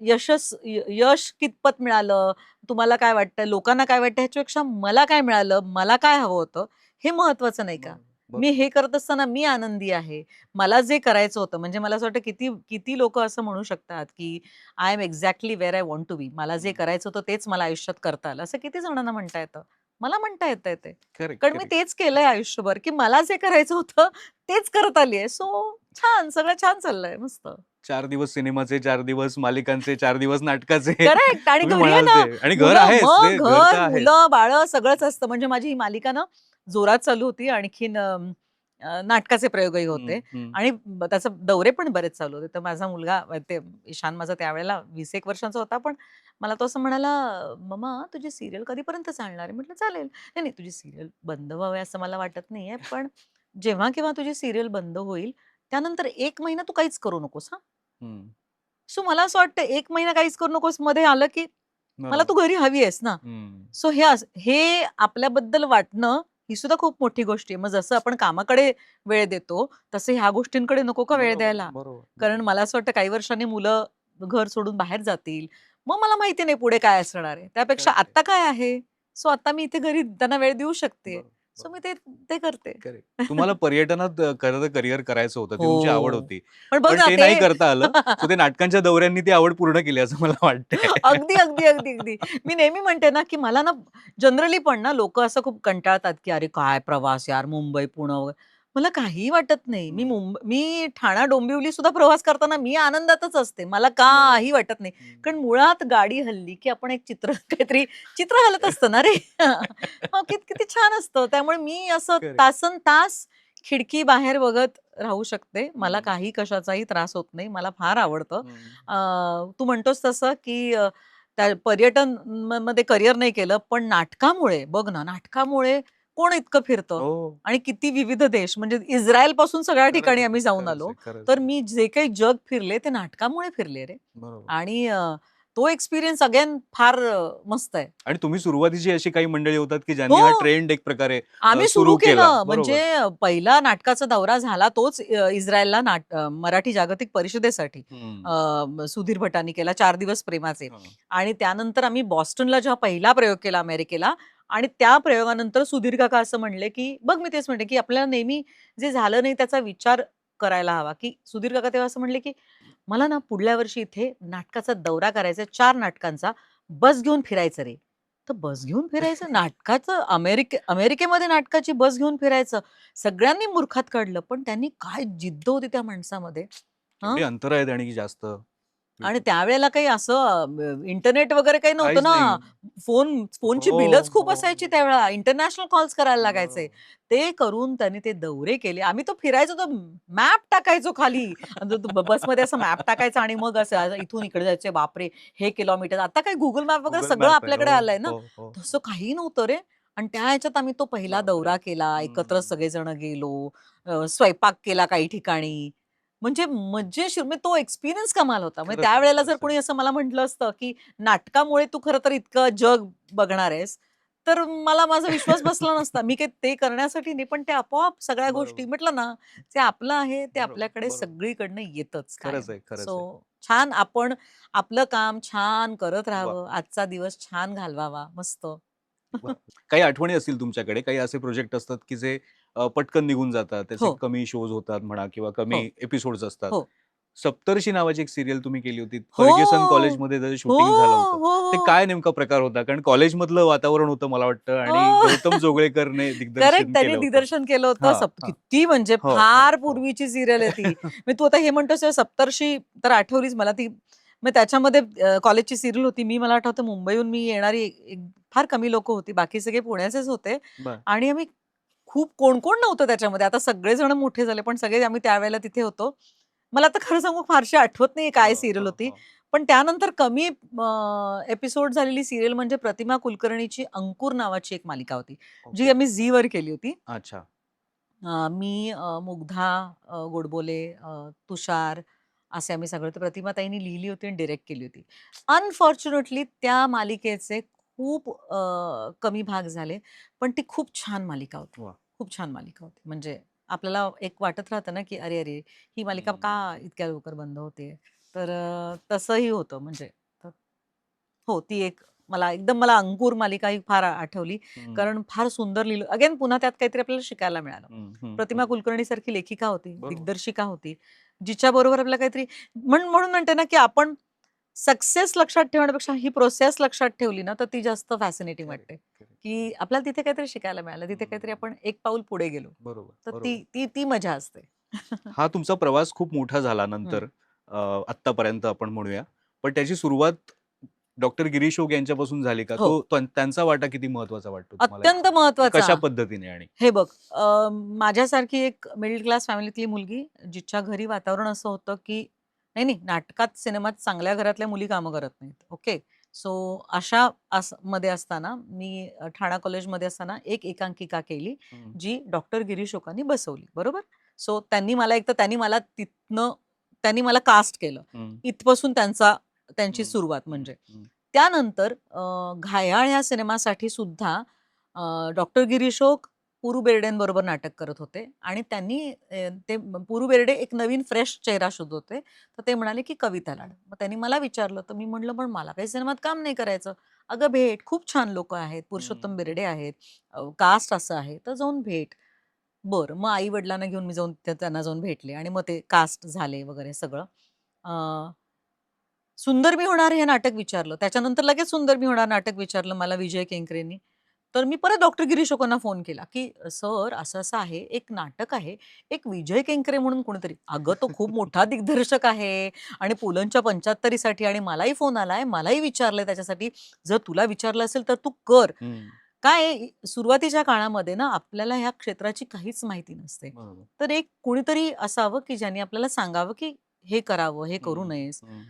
यश कितपत मिळालं, तुम्हाला काय वाटतं, लोकांना काय वाटतं ह्याच्यापेक्षा मला काय मिळालं, मला काय हवं होतं, हे महत्वाचं नाही का? बरोबर, मी बरोबर. हे करत असताना मी आनंदी आहे. मला जे करायचं होतं म्हणजे मला असं वाटतं किती किती लोकं असं म्हणू शकतात, की I am exactly where I want to be. मला जे हं. करायचं होतं तेच मला आयुष्यात करता आलं. असं किती जणांना म्हणता येतं. मला म्हणता येतंय ते. करेक्ट, कारण मी करेक्ट. तेच केलंय आयुष्यभर, की मला जे करायचं होतं तेच करत आली आहे. सो छान, सगळं छान चाललंय. मस्त. 4 दिवस सिनेमाचे, 4 दिवस मालिकांचे, 4 दिवस नाटकाचे. करेक्ट आणि तुम्ही घरी आहे म्हणाल ना, ते आणि घर आहेच. ते मग घर तर घर, आहेच. मुलं-बाळं सगळंच असतं. म्हणजे माझी ही मालिका ना जोरात चालू होती. आणखीन नाटकाचे प्रयोगही हं, होते हं. आणि त्याचे दौरे पण बरेच चालू होते. तर माझा मुलगा ते ईशान माझा त्यावेळेला 20 एक वर्षांचा होता. पण मला तो असं म्हणाला, "मम्मा तुझी सीरियल कधीपर्यंत चालणार आहे?" म्हटलं, "चालेल." "नाही, नाही तुझी सीरियल बंद व्हावी असं मला वाटत नाहीये. पण जेव्हा केव्हा तुझी सीरियल बंद होईल, त्यानंतर 1 महिना तू काहीच करू नकोस हां." हं. सो मला असं वाटतं 1 महिना काहीच करू नकोस मध्ये आलं, की मला तू घरी हवी आहेस ना. सो हे आपल्याबद्दल वाटणं ही सुद्धा खूप मोठी गोष्ट आहे. मग जसं आपण कामाकडे वेळ देतो तसं ह्या गोष्टींकडे नको का वेळ द्यायला? कारण मला असं वाटतं काही वर्षांनी मुलं घर सोडून बाहेर जातील. मग मला माहिती नाही पुढे काय असणार आहे. त्यापेक्षा Correct आहे. आता काय आहे? सो आता मी इथे घरी त्यांना वेळ देऊ शकते. सो मी ते ते करते. तुम्हाला पर्यटनात खरं तर करिअर करायचं होतं, ती तुमची आवड हो. होती. पण बघ पण ना ते नाही करता आलं. सो ते नाटकांच्या दौऱ्यांनी ती आवड पूर्ण केली असं मला वाटतंय. अगदी, अगदी, अगदी, अगदी. मी नेहमी म्हणते ना, की मला ना जनरली पण ना लोकं असं खूप कंटाळतात, की "अरे काय प्रवास यार, मुंबई, पुणे वगैरे." मला काहीही वाटत नाही. मी ठाणा डोंबिवली सुद्धा प्रवास करताना मी आनंदातच असते. मला काही वाटत नाही. कारण मुळात गाडी हलली, की आपण एक चित्र काहीतरी चित्र हलत असतं ना रे. हो, किती छान असतं. त्यामुळे मी असं Correct. तासनतास खिडकी बाहेर बघत राहू शकते. मला काही कशाचाही त्रास होत नाही. मला फार आवडतं. तू म्हणतोस तसं, की त्या पर्यटन मध्ये करिअर नाही केलं, पण नाटकामुळे बघ ना, नाटकामुळे कोण इतकं फिरतं हो. आणि किती विविध देश म्हणजे इस्रायलपासून सगळ्या खरंच ठिकाणी आहे, आम्ही जाऊन खरंच आलो. आहे, खरंच तर आहे. मी जे काही जग फिरले ते नाटकामुळे फिरले रे. बरोबर. आणि तो एक्सपिरियन्स अगेन फार मस्त आहे. आणि तुम्ही सुरुवातीची अशी काही मंडळी होतात, की ज्यांनी हा हो. ट्रेंड एक प्रकारे आम्ही सुरू सुरू केला. केलं. म्हणजे बरोबर. पहिला नाटकाचा दौरा झाला तोच इस्रायलला मराठी जागतिक परिषदेसाठी. हं. सुधीर भटांनी केला 4 दिवस प्रेमाचे. हां. आणि त्यानंतर आम्ही बॉस्टनला जेव्हा पहिला प्रयोग केला अमेरिकेला आणि त्या प्रयोगानंतर सुधीर काका असं म्हणले, की बघ मी तेच म्हणते, की आपल्याला नेहमी जे झालं नाही त्याचा विचार करायला हवा, की सुधीर काका तेव्हा असं म्हणले, की "मला ना पुढल्या वर्षी इथे नाटकाचा दौरा करायचा आहे 4 नाटकांचा. बस घेऊन फिरायचं रे." तर बस घेऊन फिरायचं? नाटकाचं अमेरिकेमध्ये नाटकाची बस घेऊन फिरायचं. सगळ्यांनी मूर्खात काढलं. पण त्यांनी काय जिद्द होती त्या माणसामध्ये. हं. एवढी अंतर आहेत आणि जास्त. आणि त्यावेळेला काही असं इंटरनेट वगैरे काही नव्हतं काहीच नाही. ना. फोनची हो, बिलच खूप हो, असायची हो. त्यावेळेला. इंटरनॅशनल कॉल्स करायला लागायचे. बरोबर. ते करून त्यांनी ते दौरे केले. आम्ही तो फिरायचो तर मॅप टाकायचो खाली. आणि तो बसमध्ये असा मॅप टाकायचा आणि मग असं इथून इकडे जायचंय. बापरे! हे किलोमीटर. आता काय Google मॅप वगैरे Google सगळं मॅप आहे. आपल्याकडे हो, आलंय ना. हो, हो, तसं हो. काही नव्हतं रे. आणि त्या ह्याच्यात आम्ही तो पहिला बापरे! दौरा केला. एकत्र हं. सगळेजण गेलो. स्वयंपाक केला काही ठिकाणी. म्हणजे मजेशीर म्हणजे तो एक्सपिरियन्स कमाल होता. म्हणजे खरंच आहे, त्यावेळेला जर खरंच आहे. कोणी असं मला म्हटलं असतं, की नाटकामुळे तू खरं तर इतकं जग बघणार आहेस, तर मला माझा विश्वास बसला नसता. मी काही ते करण्यासाठी नाही, पण ते आपोआप सगळ्या गोष्टी बरोबर, म्हटलं ना, जे आपलं आहे ते बरोबर, आपल्याकडे बरोबर. सगळीकडनं येतच खरंच कायम. आहे, खरंच आहे. सो छान आपण आपलं काम छान करत वाह! राहावं. आजचा दिवस छान घालवावा. मस्त. वाह! काही आठवणी असतील तुमच्याकडे, काही असे प्रोजेक्ट असतात, की जे पटकन निघून जातात. त्याचे हो, कमी शोज होतात म्हणा किंवा हो, कमी एपिसोड्स असतात. हो. सप्तर्षी नावाची एक सीरियल तुम्ही केली होती. हो! फर्ग्युसन कॉलेजमध्ये त्याचं हो, शूटिंग झालं होतं. हो, ते हो. काय नेमका प्रकार होता? कारण कॉलेजमधलं वातावरण होतं मला वाटतं आणि हो. गौतम जोगळेकरने करेक्ट दिग्दर्शन त्यांनी केलं होतं. दिग्दर्शन केलं होतं. हां, हां. किती म्हणजे हो, हो, फार हो. पूर्वीची सीरियल आहे ती. मग तू आता हे म्हणतोस तेव्हा सप्तर्षी तर आठवलीच मला ती. मग त्याच्यामध्ये कॉलेजची सीरियल होती. मला आठवतं मुंबईहून मी येणारी एक फार कमी लोकं होती. बाकी सगळे पुण्याचेच होते बरं. आणि आम्ही खूप कोण-कोण नव्हतं त्याच्यामध्ये. आता सगळेजण मोठे झाले, पण सगळे आम्ही त्यावेळेला तिथे होतो. मला आता खरं सांगू फारशी आठवत नाहीये हो, काय सीरियल हो, होती. हो. पण त्यानंतर कमी एपिसोड झालेली सीरियल म्हणजे प्रतिमा कुलकर्णीची अंकुर नावाची एक मालिका होती. जी ओके. आम्ही झीवर केली होती. अच्छा. मी मुग्धा गोडबोले, तुषार असे आम्ही सगळे होते. प्रतिमाताईंनी लिहिली होती आणि डायरेक्ट केली होती. अनफॉर्च्युनेटली त्या मालिकेचे खूप कमी भाग झाले. पण ती खूप छान मालिका होती. वाह! खूप छान मालिका होती. म्हणजे आपल्याला एक वाटत राहतं ना, की अरे, अरे, ही मालिका का हं. इतक्या लवकर बंद होते? तर तसंही होतं म्हणजे. तर हो, ती एक मला अंकुर मालिका ही फार आठवली. हं, कारण फार सुंदर लिहिलं अगेन पुन्हा त्यात काहीतरी आपल्याला शिकायला मिळालं. हं, हं, प्रतिमा हं. कुलकर्णीसारखी लेखिका होती, बरोबर. दिग्दर्शिका होती, जिच्याबरोबर आपल्याला काहीतरी म्हणून म्हणते ना, की आपण सक्सेस लक्षात ठेवण्यापेक्षा ही प्रोसेस लक्षात ठेवली ना, तर ती जास्त फॅसिनेटिंग करेक्ट, वाटते, करेक्ट. की आपल्याला तिथे काहीतरी शिकायला मिळालं. तिथे काहीतरी हं. आपण एक पाऊल पुढे गेलो. बरोबर, तर ती बरोबर. ती ती मजा असते. हा तुमचा प्रवास खूप मोठा झाला हं. नंतर आत्तापर्यंत आपण म्हणूया. पण त्याची सुरुवात डॉक्टर गिरीश ओक यांच्यापासून झाली का? हो. त्यांचा वाटा किती महत्वाचा वाटतो तुम्हाला अत्यंत याच्यामध्ये? महत्वाचा. कशा पद्धतीने आणि? हे बघ, माझ्यासारखी एक मिडल क्लास फॅमिलीतली मुलगी, जिच्या घरी वातावरण असं होतं, की नाही, नाही, नाटकात, सिनेमात चांगल्या घरातल्या मुली कामं करत नाहीत. ओके. सो अशा मध्ये असताना मी ठाणा कॉलेजमध्ये असताना एक एकांकिका केली, हं, जी डॉक्टर गिरीश ओकांनी बसवली. बरोबर? सो त्यांनी मला कास्ट केलं. हं, इथपासून त्यांची हं, सुरुवात हं, म्हणजे. हं. त्यानंतर घायाळ ह्या सिनेमासाठी सुद्धा डॉक्टर गिरीश ओक पुरू बेर्डेंबरोबर नाटक करत होते आणि त्यांनी ते पुरू बेर्डे एक नवीन फ्रेश चेहरा शोधत होते. तर ते म्हणाले की कविता लाड. मग त्यांनी मला विचारलं, तर मी म्हटलं पण मला काही सिनेमात काम नाही करायचं. अगं भेट, खूप छान लोक आहेत, पुरुषोत्तम बेर्डे आहेत, कास्ट असं आहे, तर जाऊन भेट. बरं, मग आई वडिलांना घेऊन मी जाऊन त्यांना जाऊन भेटले आणि मग ते कास्ट झाले वगैरे सगळं. सुंदर मी होणार हे नाटक विचारलं. त्याच्यानंतर लगेच सुंदर मी होणार नाटक विचारलं मला विजय केंकरेंनी. तर मी परत डॉक्टर गिरीश ओकांना फोन केला, की "सर असं-असं आहे, एक नाटक आहे. एक विजय केंकरे म्हणून कोणीतरी." "अगं तो खूप मोठा दिग्दर्शक आहे आणि पुलंच्या 75साठी आणि मलाही फोन आलाय, मलाही विचारलंय त्याच्यासाठी. जर तुला विचारलं असेल तर तू कर." हम्म, काय आहे, सुरुवातीच्या काळामध्ये ना आपल्याला ह्या क्षेत्राची काहीच माहिती नसते. बरोबर. तर एक कोणीतरी असावं, की ज्यांनी आपल्याला सांगावं, की हे करावं, हे करू हम्म, नयेस. हम्म,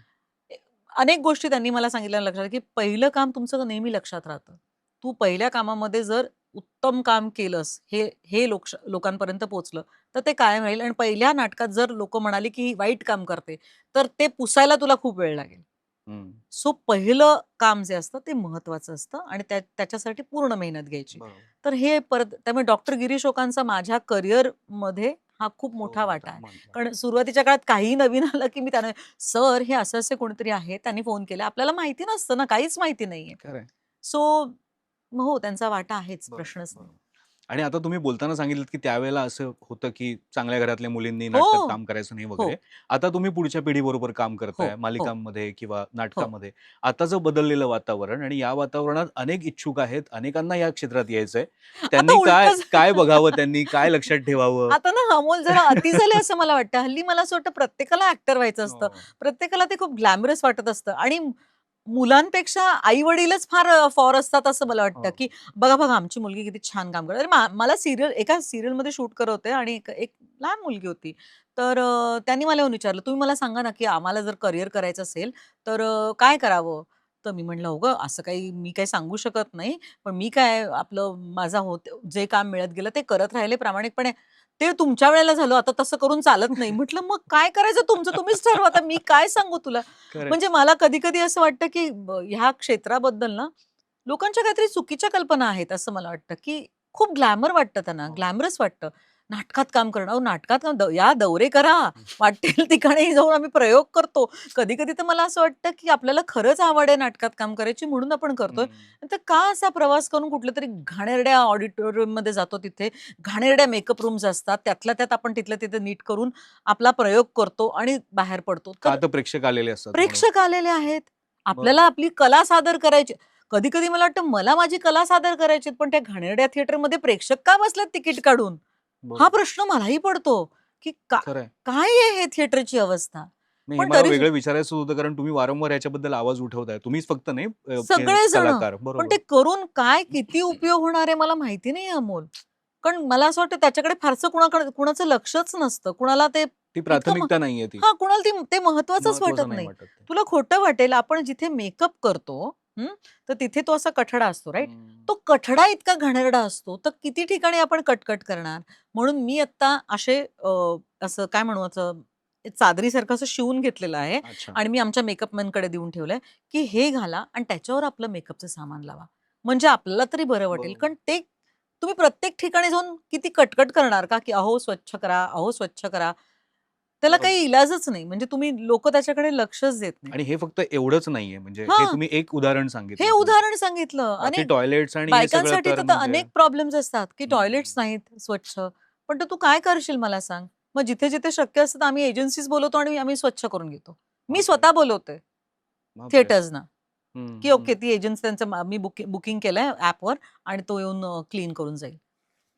ए अनेक गोष्टी त्यांनी मला सांगितल्या लक्षात, की पहिलं काम तुमचं नेहमी लक्षात राहतं. तू पहिल्या कामामध्ये जर उत्तम काम केलंस, हे हे लोकांपर्यंत पोहोचलं, तर ते कायम राहील आणि पहिल्या नाटकात जर लोकं म्हणाली, की ही वाईट काम करते, तर ते पुसायला तुला खूप वेळ लागेल. हम्म, सो पहिलं काम जे असतं ते महत्वाचं असतं आणि त्याच्यासाठी पूर्ण मेहनत घ्यायची. बरोबर. तर हे परत त्यामुळे डॉक्टर गिरीश ओकांचा माझ्या करिअरमध्ये हा खूप खूप मोठा वाटा आहे. महत्व आहे. कारण सुरुवातीच्या काळात काहीही नवीन आलं, की मी त्यांना, "सर हे असे-असे कोणीतरी आहे, त्यांनी फोन केला." आपल्याला माहिती नसतं ना, काहीच माहिती नाहीये. खरंय. सो हो, त्यांचा वाटा आहेच, बरोबर, प्रश्नच नाही. बरोबर. आणि आता तुम्ही बोलताना सांगितलंत, की त्यावेळेला असं होतं, की चांगल्या घरातल्या मुलींनी हो, नाटकात काम करायचं नाही हो, वगैरे. आता तुम्ही पुढच्या पिढीबरोबर काम हो, करताय, हो, मालिकांमध्ये किंवा हो. नाटकामध्ये. आताचं बदललेलं वातावरण आणि या वातावरणात अनेक इच्छुक आहेत, अनेकांना या क्षेत्रात यायचंय. आता त्यांनी काय उलटं काय बघावं, त्यांनी काय लक्षात ठेवावं? आता ना अमोल जरा अति झाले असं मला वाटतं. हल्ली मला असं वाटतं प्रत्येकाला ॲक्टर व्हायचं असतं. हो. प्रत्येकाला ते खूप ग्लॅमरस वाटत असतं आणि मुलांपेक्षा आई-वडीलच फार फॉर असतात असं मला वाटतं, हो. की बघा, बघा आमची मुलगी किती छान काम करते. अरे मला एका सीरियलमध्ये शूट करत होते आणि एक एक लहान मुलगी होती. तर त्यांनी मला येऊन विचारलं, "तुम्ही मला सांगा ना, की आम्हाला जर करियर करायचं असेल, तर काय करावं?" तर मी म्हटलं, "हो गं, असं काही मी काही सांगू शकत नाही. पण मी काय आपलं माझं जे काम मिळत गेलं ते करत राहिले प्रामाणिकपणे. ते तुमच्या वेळेला झालं, आता तसं करून चालत नाही." म्हटलं, "मग काय करायचं तुमचं तुम्हीच ठरवा. आता मी काय सांगू तुला?" खरंय. म्हणजे मला कधी-कधी असं वाटतं, की ह्या क्षेत्राबद्दल ना, लोकांच्या काहीतरी चुकीच्या कल्पना आहेत असं मला वाटतं, की खूप ग्लॅमर वाटतं त्यांना, हो. ग्लॅमरस वाटतं. नाटकात काम करणं, अहो नाटकात काम या दौरे करा, वाटेल ठिकाणी जाऊन आम्ही प्रयोग करतो. कधी-कधी तर मला असं वाटतं, की आपल्याला खरंच आवड आहे नाटकात काम करायची म्हणून आपण करतोय. हं. तर का असा प्रवास करून कुठल्यातरी घाणेरड्या ऑडिटोरियममध्ये जातो तिथे, घाणेरड्या मेकअप रूम्स असतात, त्यातल्या त्यात आपण तिथल्या तिथे नीट करून आपला प्रयोग करतो आणि बाहेर पडतो. का तर तर प्रेक्षक आलेले असतात म्हणून. प्रेक्षक आलेले आहेत. आपल्याला बरोबर. आपली कला सादर करायची. कधी-कधी मला वाटतं मला माझी कला सादर करायची पण त्या घाणेरड्या थिएटरमध्ये प्रेक्षक का बसलेत तिकीट काढून? हा बरोबर. प्रश्न मलाही पडतो, की खरंय. काय आहे हे थिएटरची अवस्था? नाही, हे पण मला तरी वेगळं विचारायचं होतं कारण तुम्ही वारंवार याच्याबद्दल आवाज उठवताय. तुम्हीच फक्त नाही सगळेजण. कलाकार. पण बरोबर. ते करून काय किती उपयोग होणार आहे मला माहिती नाही अमोल. कारण मला असं वाटतं त्याच्याकडे फारसं कुणाचं लक्षच नसतं. कुणाला ते ती इतकं प्राथमिकता नाहीये ती. हां, कुणाला ते महत्वाचंच महत्त्वाचं वाटत नाही नाही. वाटत ते. तुला खोटं वाटेल आपण जिथे मेकअप करतो, हं, तर तिथे तो असा कठडा असतो राइट? हं. तो कठडा इतका घाणेरडा असतो, तर किती ठिकाणी आपण कट करणार? म्हणून मी आत्ता असं काय म्हणू चादरीसारखं असं शिवून घेतलेलं आहे अच्छा. आणि मी आमच्या मेकअपमॅनकडे देऊन ठेवलंय, की हे घाला आणि त्याच्यावर आपलं मेकअपचं सामान लावा. म्हणजे आपल्याला तरी बरं वाटेल. बरोबर. कारण ते तुम्ही प्रत्येक ठिकाणी जाऊन किती कटकट करणार का, की अहो स्वच्छ करा, अहो स्वच्छ करा. त्याला बरोबर. काही इलाजच नाही. म्हणजे तुम्ही लोकं त्याच्याकडे लक्षच देत नाहीत. आणि हे फक्त एवढंच नाहीये म्हणजे हे हां, तुम्ही एक उदाहरण हे सांगितलं की उदाहरण सांगितलं. बाकी अनेक टॉयलेट्स आणि हे सगळं बायकांसाठी तर तर म्हणजे अनेक प्रॉब्लेम्स असतात, की टॉयलेट्स हं. नाहीत स्वच्छ. पण तर तू काय करशील मला सांग? मग जिथे-जिथे शक्य असतं आम्ही एजन्सीज बोलवतो आणि आम्ही स्वच्छ करून घेतो. मी बापरे! स्वतः बोलवते बापरे! थिएटर्सना, हं, की हं. ओके ती एजन्सी त्यांचं मी बुकिंग केलंय ॲपवर आणि तो येऊन क्लीन करून जाईल.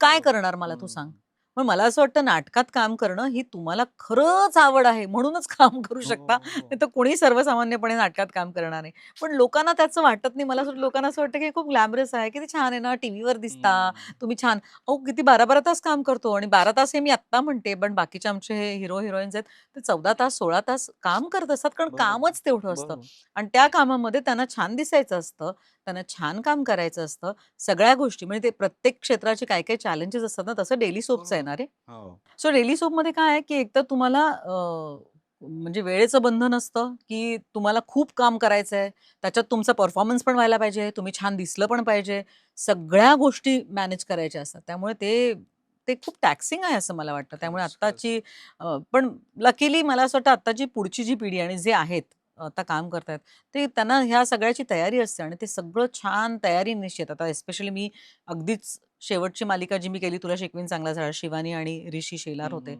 काय बरोबर. करणार मला तू हं. सांग? मग मला असं वाटतं नाटकात काम करणं ही तुम्हाला खरंच आवड आहे म्हणूनच काम करू हो, शकता. हो, हो. नाहीतर कोणी सर्वसामान्यपणे नाटकात काम करणार नाही. पण लोकांना त्याचं वाटत नाही. मला असं वाटतं लोकांना असं वाटतं, की हे खूप ग्लॅमरस आहे. किती छान आहे ना, टीव्हीवर दिसता, हं. तुम्ही छान अहो किती 12-12 तास काम करतो आणि 12 तास हे मी आत्ता म्हणते, पण बाकीचे आमचे हे हिरो-हिरोईन्स आहेत, ते 14 तास, 16 तास काम करत असतात. कारण बरोबर. कामच तेवढं असतं बरोबर. आणि त्या कामामध्ये त्यांना छान दिसायचं असतं, त्यांना छान काम करायचं असतं. सगळ्या गोष्टी म्हणजे ते प्रत्येक क्षेत्राचे काय-काय चॅलेंजेस असतात ना, तसं डेली सोपचं आहे बरोबर. ना रे. हो. सो डेली सोपमध्ये काय आहे, की एकतर तुम्हाला म्हणजे वेळेचं बंधन असतं, की तुम्हाला खूप काम करायचं आहे. त्याच्यात तुमचा परफॉर्मन्स पण व्हायला पाहिजे, तुम्ही छान दिसलं पण पाहिजे. सगळ्या गोष्टी मॅनेज करायच्या असतात. त्यामुळे ते ते खूप टॅक्सिंग आहे असं मला वाटतं. त्यामुळे खरंच, आत्ताची पण लकीली मला असं वाटतं आत्ताची पुढची जी पिढी आणि जे आहेत, आता काम करतायत, ते त्यांना ह्या सगळ्याची तयारी असते आणि ते सगळं छान तयारीनिशी येतात. आता एस्पेशली मी अगदीच शेवटची मालिका जी मी केली, तुला शिकवीन चांगला झाला, शिवानी आणि ऋषी शेलार होते.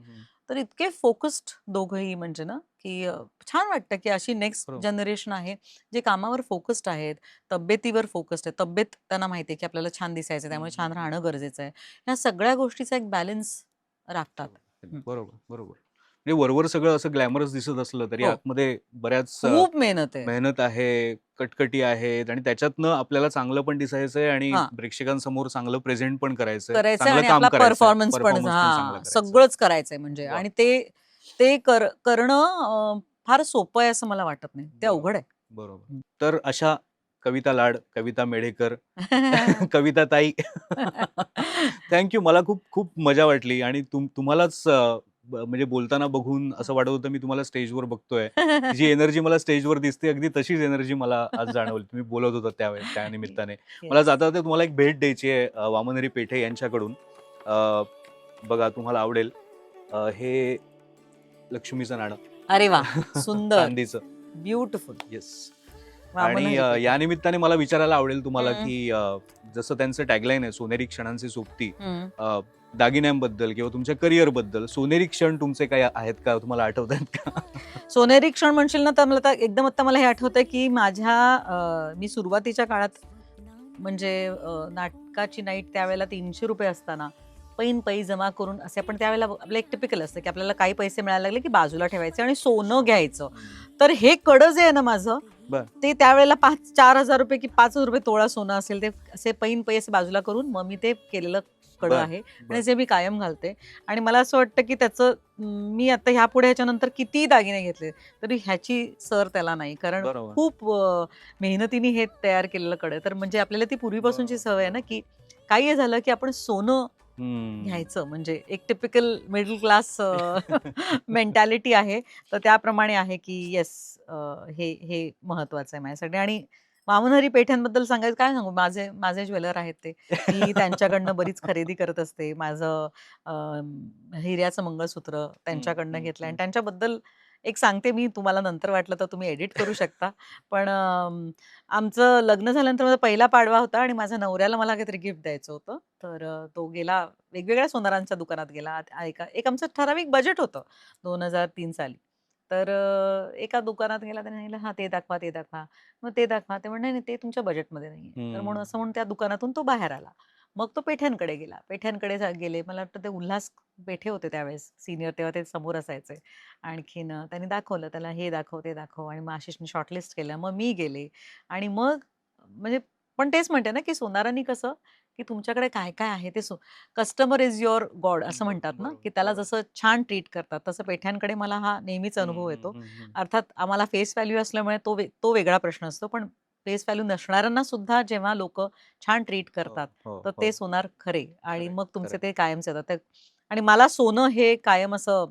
तर इतके फोकस्ड दोघंही म्हणजे ना, की छान वाटतं, की अशी नेक्स्ट बरोबर. जनरेशन आहे, जे कामावर फोकस्ड आहेत, तब्येतीवर फोकस्ड आहे. तब्येत त्यांना माहिती आहे, की आपल्याला छान दिसायचं त्यामुळे छान राहणं गरजेचं आहे. ह्या सगळ्या गोष्टीचा एक बॅलन्स राखतात. हं. बरोबर, बरोबर. म्हणजे वरवर सगळं असं ग्लॅमरस दिसत असलं तरी हो. आतमध्ये बऱ्याच खूप मेहनत आहे. मेहनत आहे, कटकटी आहेत आणि त्याच्यातनं आपल्याला चांगलं पण दिसायचंय आणि हां. प्रेक्षकांसमोर चांगलं प्रेझेंट पण करायचंय, करायचंय चांगलं आणि काम आपला करायचंय, परफॉर्मन्स पण परफॉर्मन्स पण चांगला हां, करायचा. सगळंच करायचंय म्हणजे वाह! आणि ते ते करणं फार सोपं आहे असं मला वाटत नाही. ते बरोबर, अवघड आहे. बरोबर. हं. तर अशा कविता लाड, कविता मेढेकर, कविता ताई थँक यू. मला खूप खूप मजा वाटली आणि तुम्हालाच म्हणजे बोलताना बघून असं वाटत होतं मी तुम्हाला स्टेजवर बघतोय. जी एनर्जी मला स्टेजवर दिसते अगदी तशीच एनर्जी मला आज जाणवली. तुम्ही बोलत होता त्या निमित्ताने. मला येस. जाता-जाता तुम्हाला एक भेट द्यायची आहे वामनहरी पेठे यांच्याकडून. अ, बघा तुम्हाला आवडेल. हे लक्ष्मीचं नाणं. अरे वाह! सुंदर. चांदीचं. ब्युटिफुल. येस. आणि वामनहरी पेठे. या निमित्ताने मला विचारायला आवडेल तुम्हाला, हं, की जसं त्यांचं टॅगलाईन आहे, सोनेरी क्षणांची सोबती. हं. दागिन्यांबद्दल किंवा तुमच्या करिअरबद्दल सोनेरी क्षण तुमचे काही आहेत का? तुम्हाला आठवतायत का? सोनेरी क्षण म्हणशील ना, तर मला आता एकदम आता मला हे आठवतंय, की मी सुरुवातीच्या काळात म्हणजे नाटकाची नाईट त्यावेळेला ₹300 असताना पैन-पै जमा करून असे आपण त्यावेळेला आपलं एक टिपिकल असतं, की आपल्याला काही पैसे मिळायला लागले, की बाजूला ठेवायचे आणि सोनं घ्यायचं. तर हे कडं जे आहे ना माझं, बरं. ते त्यावेळेला ₹4,000 की ₹5,000 तोळा सोनं असेल, ते असे पैन-पै असे बाजूला करून मग मी ते केलेलं कडं बरं, आहे आणि बरं. जे मी कायम घालते आणि मला असं वाटतं, की त्याचं मी आता ह्यापुढे ह्याच्यानंतर कितीही दागिने घेतले, तरी ह्याची सर त्याला नाही. कारण बरोबर. खूप मेहनतीने हे तयार केलेलं कडं. तर म्हणजे आपल्याला ती पूर्वीपासूनची सवय आहे ना, की काही झालं, की आपण सोनं हम्म. घ्यायचं. म्हणजे एक टिपिकल मिडल क्लास मेंटॅलिटी आहे. तर त्याप्रमाणे आहे, की येस हे महत्वाचं आहे माझ्यासाठी आणि वामनहरी पेठ्यांबद्दल सांगायचं काय सांगू? माझे माझे ज्वेलर आहेत ते. मी त्यांच्याकडनं बरीच खरेदी करत असते. माझं हिऱ्याचं मंगळसूत्र हं, त्यांच्याकडनं हं, घेतलं आणि हं. त्यांच्याबद्दल एक सांगते मी, तुम्हाला नंतर वाटलं तर तुम्ही एडिट करू शकता. पण आमचं लग्न झाल्यानंतर माझा पहिला पाडवा होता आणि माझ्या नवऱ्याला मला काहीतरी गिफ्ट द्यायचं होतं. तर तो गेला वेगवेगळ्या सोनारांच्या दुकानात गेला. एक आमचं ठराविक बजेट होतं 2003 साली. तर एका दुकानात गेला त्याने सांगितलं, "हां, ते दाखवा, ते दाखवा." मग ते दाखवा. ते म्हणे, "नाही, नाही, ते तुमच्या बजेटमध्ये नाहीये." तर म्हणून हं. असं म्हणून त्या दुकानातून तो बाहेर आला. मग तो पेठ्यांकडे गेला. पेठ्यांकडे गेले. मला वाटतं ते उल्हास पेठे होते त्यावेळेस सीनियर, तेव्हा ते समोर असायचे. आणखीन त्यांनी दाखवलं त्याला, "हे दाखव, ते दाखव" आणि मग आशिषने शॉर्टलिस्ट केलं. मग मी गेले आणि मग म्हणजे पण तेच म्हणते ना, की सोनारांनी कसं, की तुमच्याकडे काय-काय आहे ते कस्टमर इज युअर गॉड असं म्हणतात बरोबर, ना, बरोबर, की त्याला बरोबर. जसं छान ट्रीट करतात, तसं पेठ्यांकडे मला हा नेहमीच हं, अनुभव हं, येतो. हं, हं. अर्थात आम्हाला फेस व्हॅल्यू असल्यामुळे तो वेगळा प्रश्न असतो. पण फेस व्हॅल्यू नसणाऱ्यांना सुद्धा जेव्हा लोकं छान ट्रीट हो, करतात, हो, तर हो. ते सोनार खरे आणि खरंय, मग तुमचे खरंय. ते कायमचे येतात. आणि मला सोनं हे कायम असं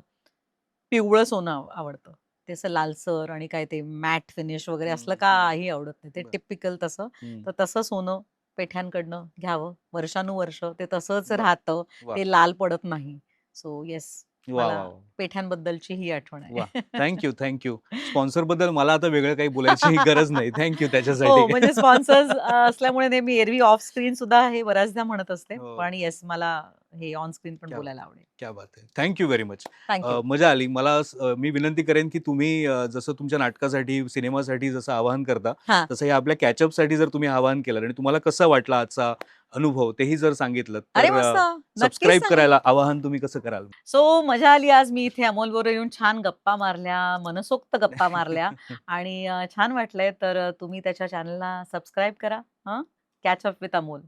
पिवळं सोनं आवडतं. ते असं लालसर आणि काय ते मॅट फिनिश वगैरे असलं हं, हं. काही आवडत नाही. ते बरं. टिपिकल तसं. हं. तर तसं सोनं पेठ्यांकडनं घ्यावं. वर्षानुवर्ष ते तसंच वाह! राहतं. वाह! ते लाल पडत नाही. सो येस, वाह, मला वाह, वाह! पेठ्यांबद्दलची ही आठवण आहे. वाह! Thank you, thank you. स्पॉन्सरबद्दल मला आता वेगळं काही बोलायची गरज नाही. थँक यू त्याच्यासाठी. हो, म्हणजे स्पॉन्सर्स असल्यामुळे नेहमी एरवी ऑफ स्क्रीन सुद्धा हे बऱ्याचदा म्हणत असते. हो. पण येस, मला हे ऑन स्क्रीन पण क्या बात बोलायला है! आवडेल. क्या बात है! Thank you very much. Thank you. मजा आली. मी विनंती करेन, की तुम्ही जसं तुमच्या नाटकासाठी, सिनेमासाठी जसं आवाहन करता, हां. तसं हे आपल्या कॅचअपसाठी जर तुम्ही आवाहन केलं आणि तुम्हाला कसा वाटला आजचा अनुभव तेही जर सांगितलंत, अरे तर मस्त! नक्कीच सबस्क्राईब सांगेन. करायला आवाहन तुम्ही कसं कराल? सो मजा आली आज मी इथे अमोलबरोबर येऊन छान गप्पा मारल्या, मनसोक्त गप्पा मारल्या आणि छान वाटलंय. तर तुम्ही त्याच्या चॅनलला सबस्क्राईब करा. हं. Catch up with Amol.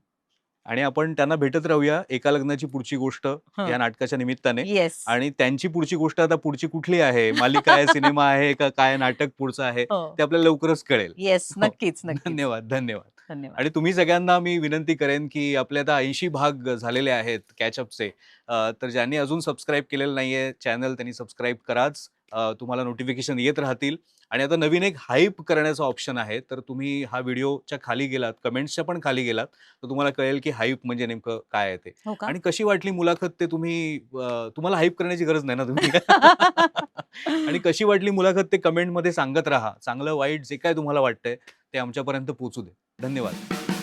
आणि आपण त्यांना भेटत राहूया. एका लग्नाची पुढची गोष्ट हं. या नाटकाच्या निमित्ताने येस. आणि त्यांची पुढची गोष्ट आता पुढची कुठली आहे? मालिका आहे, सिनेमा आहे का काय नाटक पुढचं आहे? हो. ते आपल्याला लवकरच कळेल. येस. हो. नक्कीच, नक्कीच. धन्यवाद, धन्यवाद. धन्यवाद. आणि तुम्ही सगळ्यांना मी विनंती करेन, की आपले आता 80 भाग झालेले आहेत कॅच अपचे. तर ज्यांनी अजून सबस्क्राईब केलेलं नाहीये चॅनल त्यांनी सबस्क्राईब कराच. तुम्हाला नोटिफिकेशन येत राहतील. आणि आता नवीन एक हाईप करण्याचा ऑप्शन आहे, तर तुम्ही हा व्हिडिओच्या खाली गेलात, कमेंट्सच्या पण खाली गेलात, तर तुम्हाला कळेल की हाईप म्हणजे नेमकं काय आहे ते. हो का? आणि कशी वाटली मुलाखत ते तुम्हाला हाईप करण्याची गरज नाही ना तुम्ही. आणि कशी वाटली मुलाखत ते कमेंटमध्ये सांगत राहा. चांगलं वाईट जे काय तुम्हाला वाटतंय ते आमच्यापर्यंत पोहोचू दे. धन्यवाद.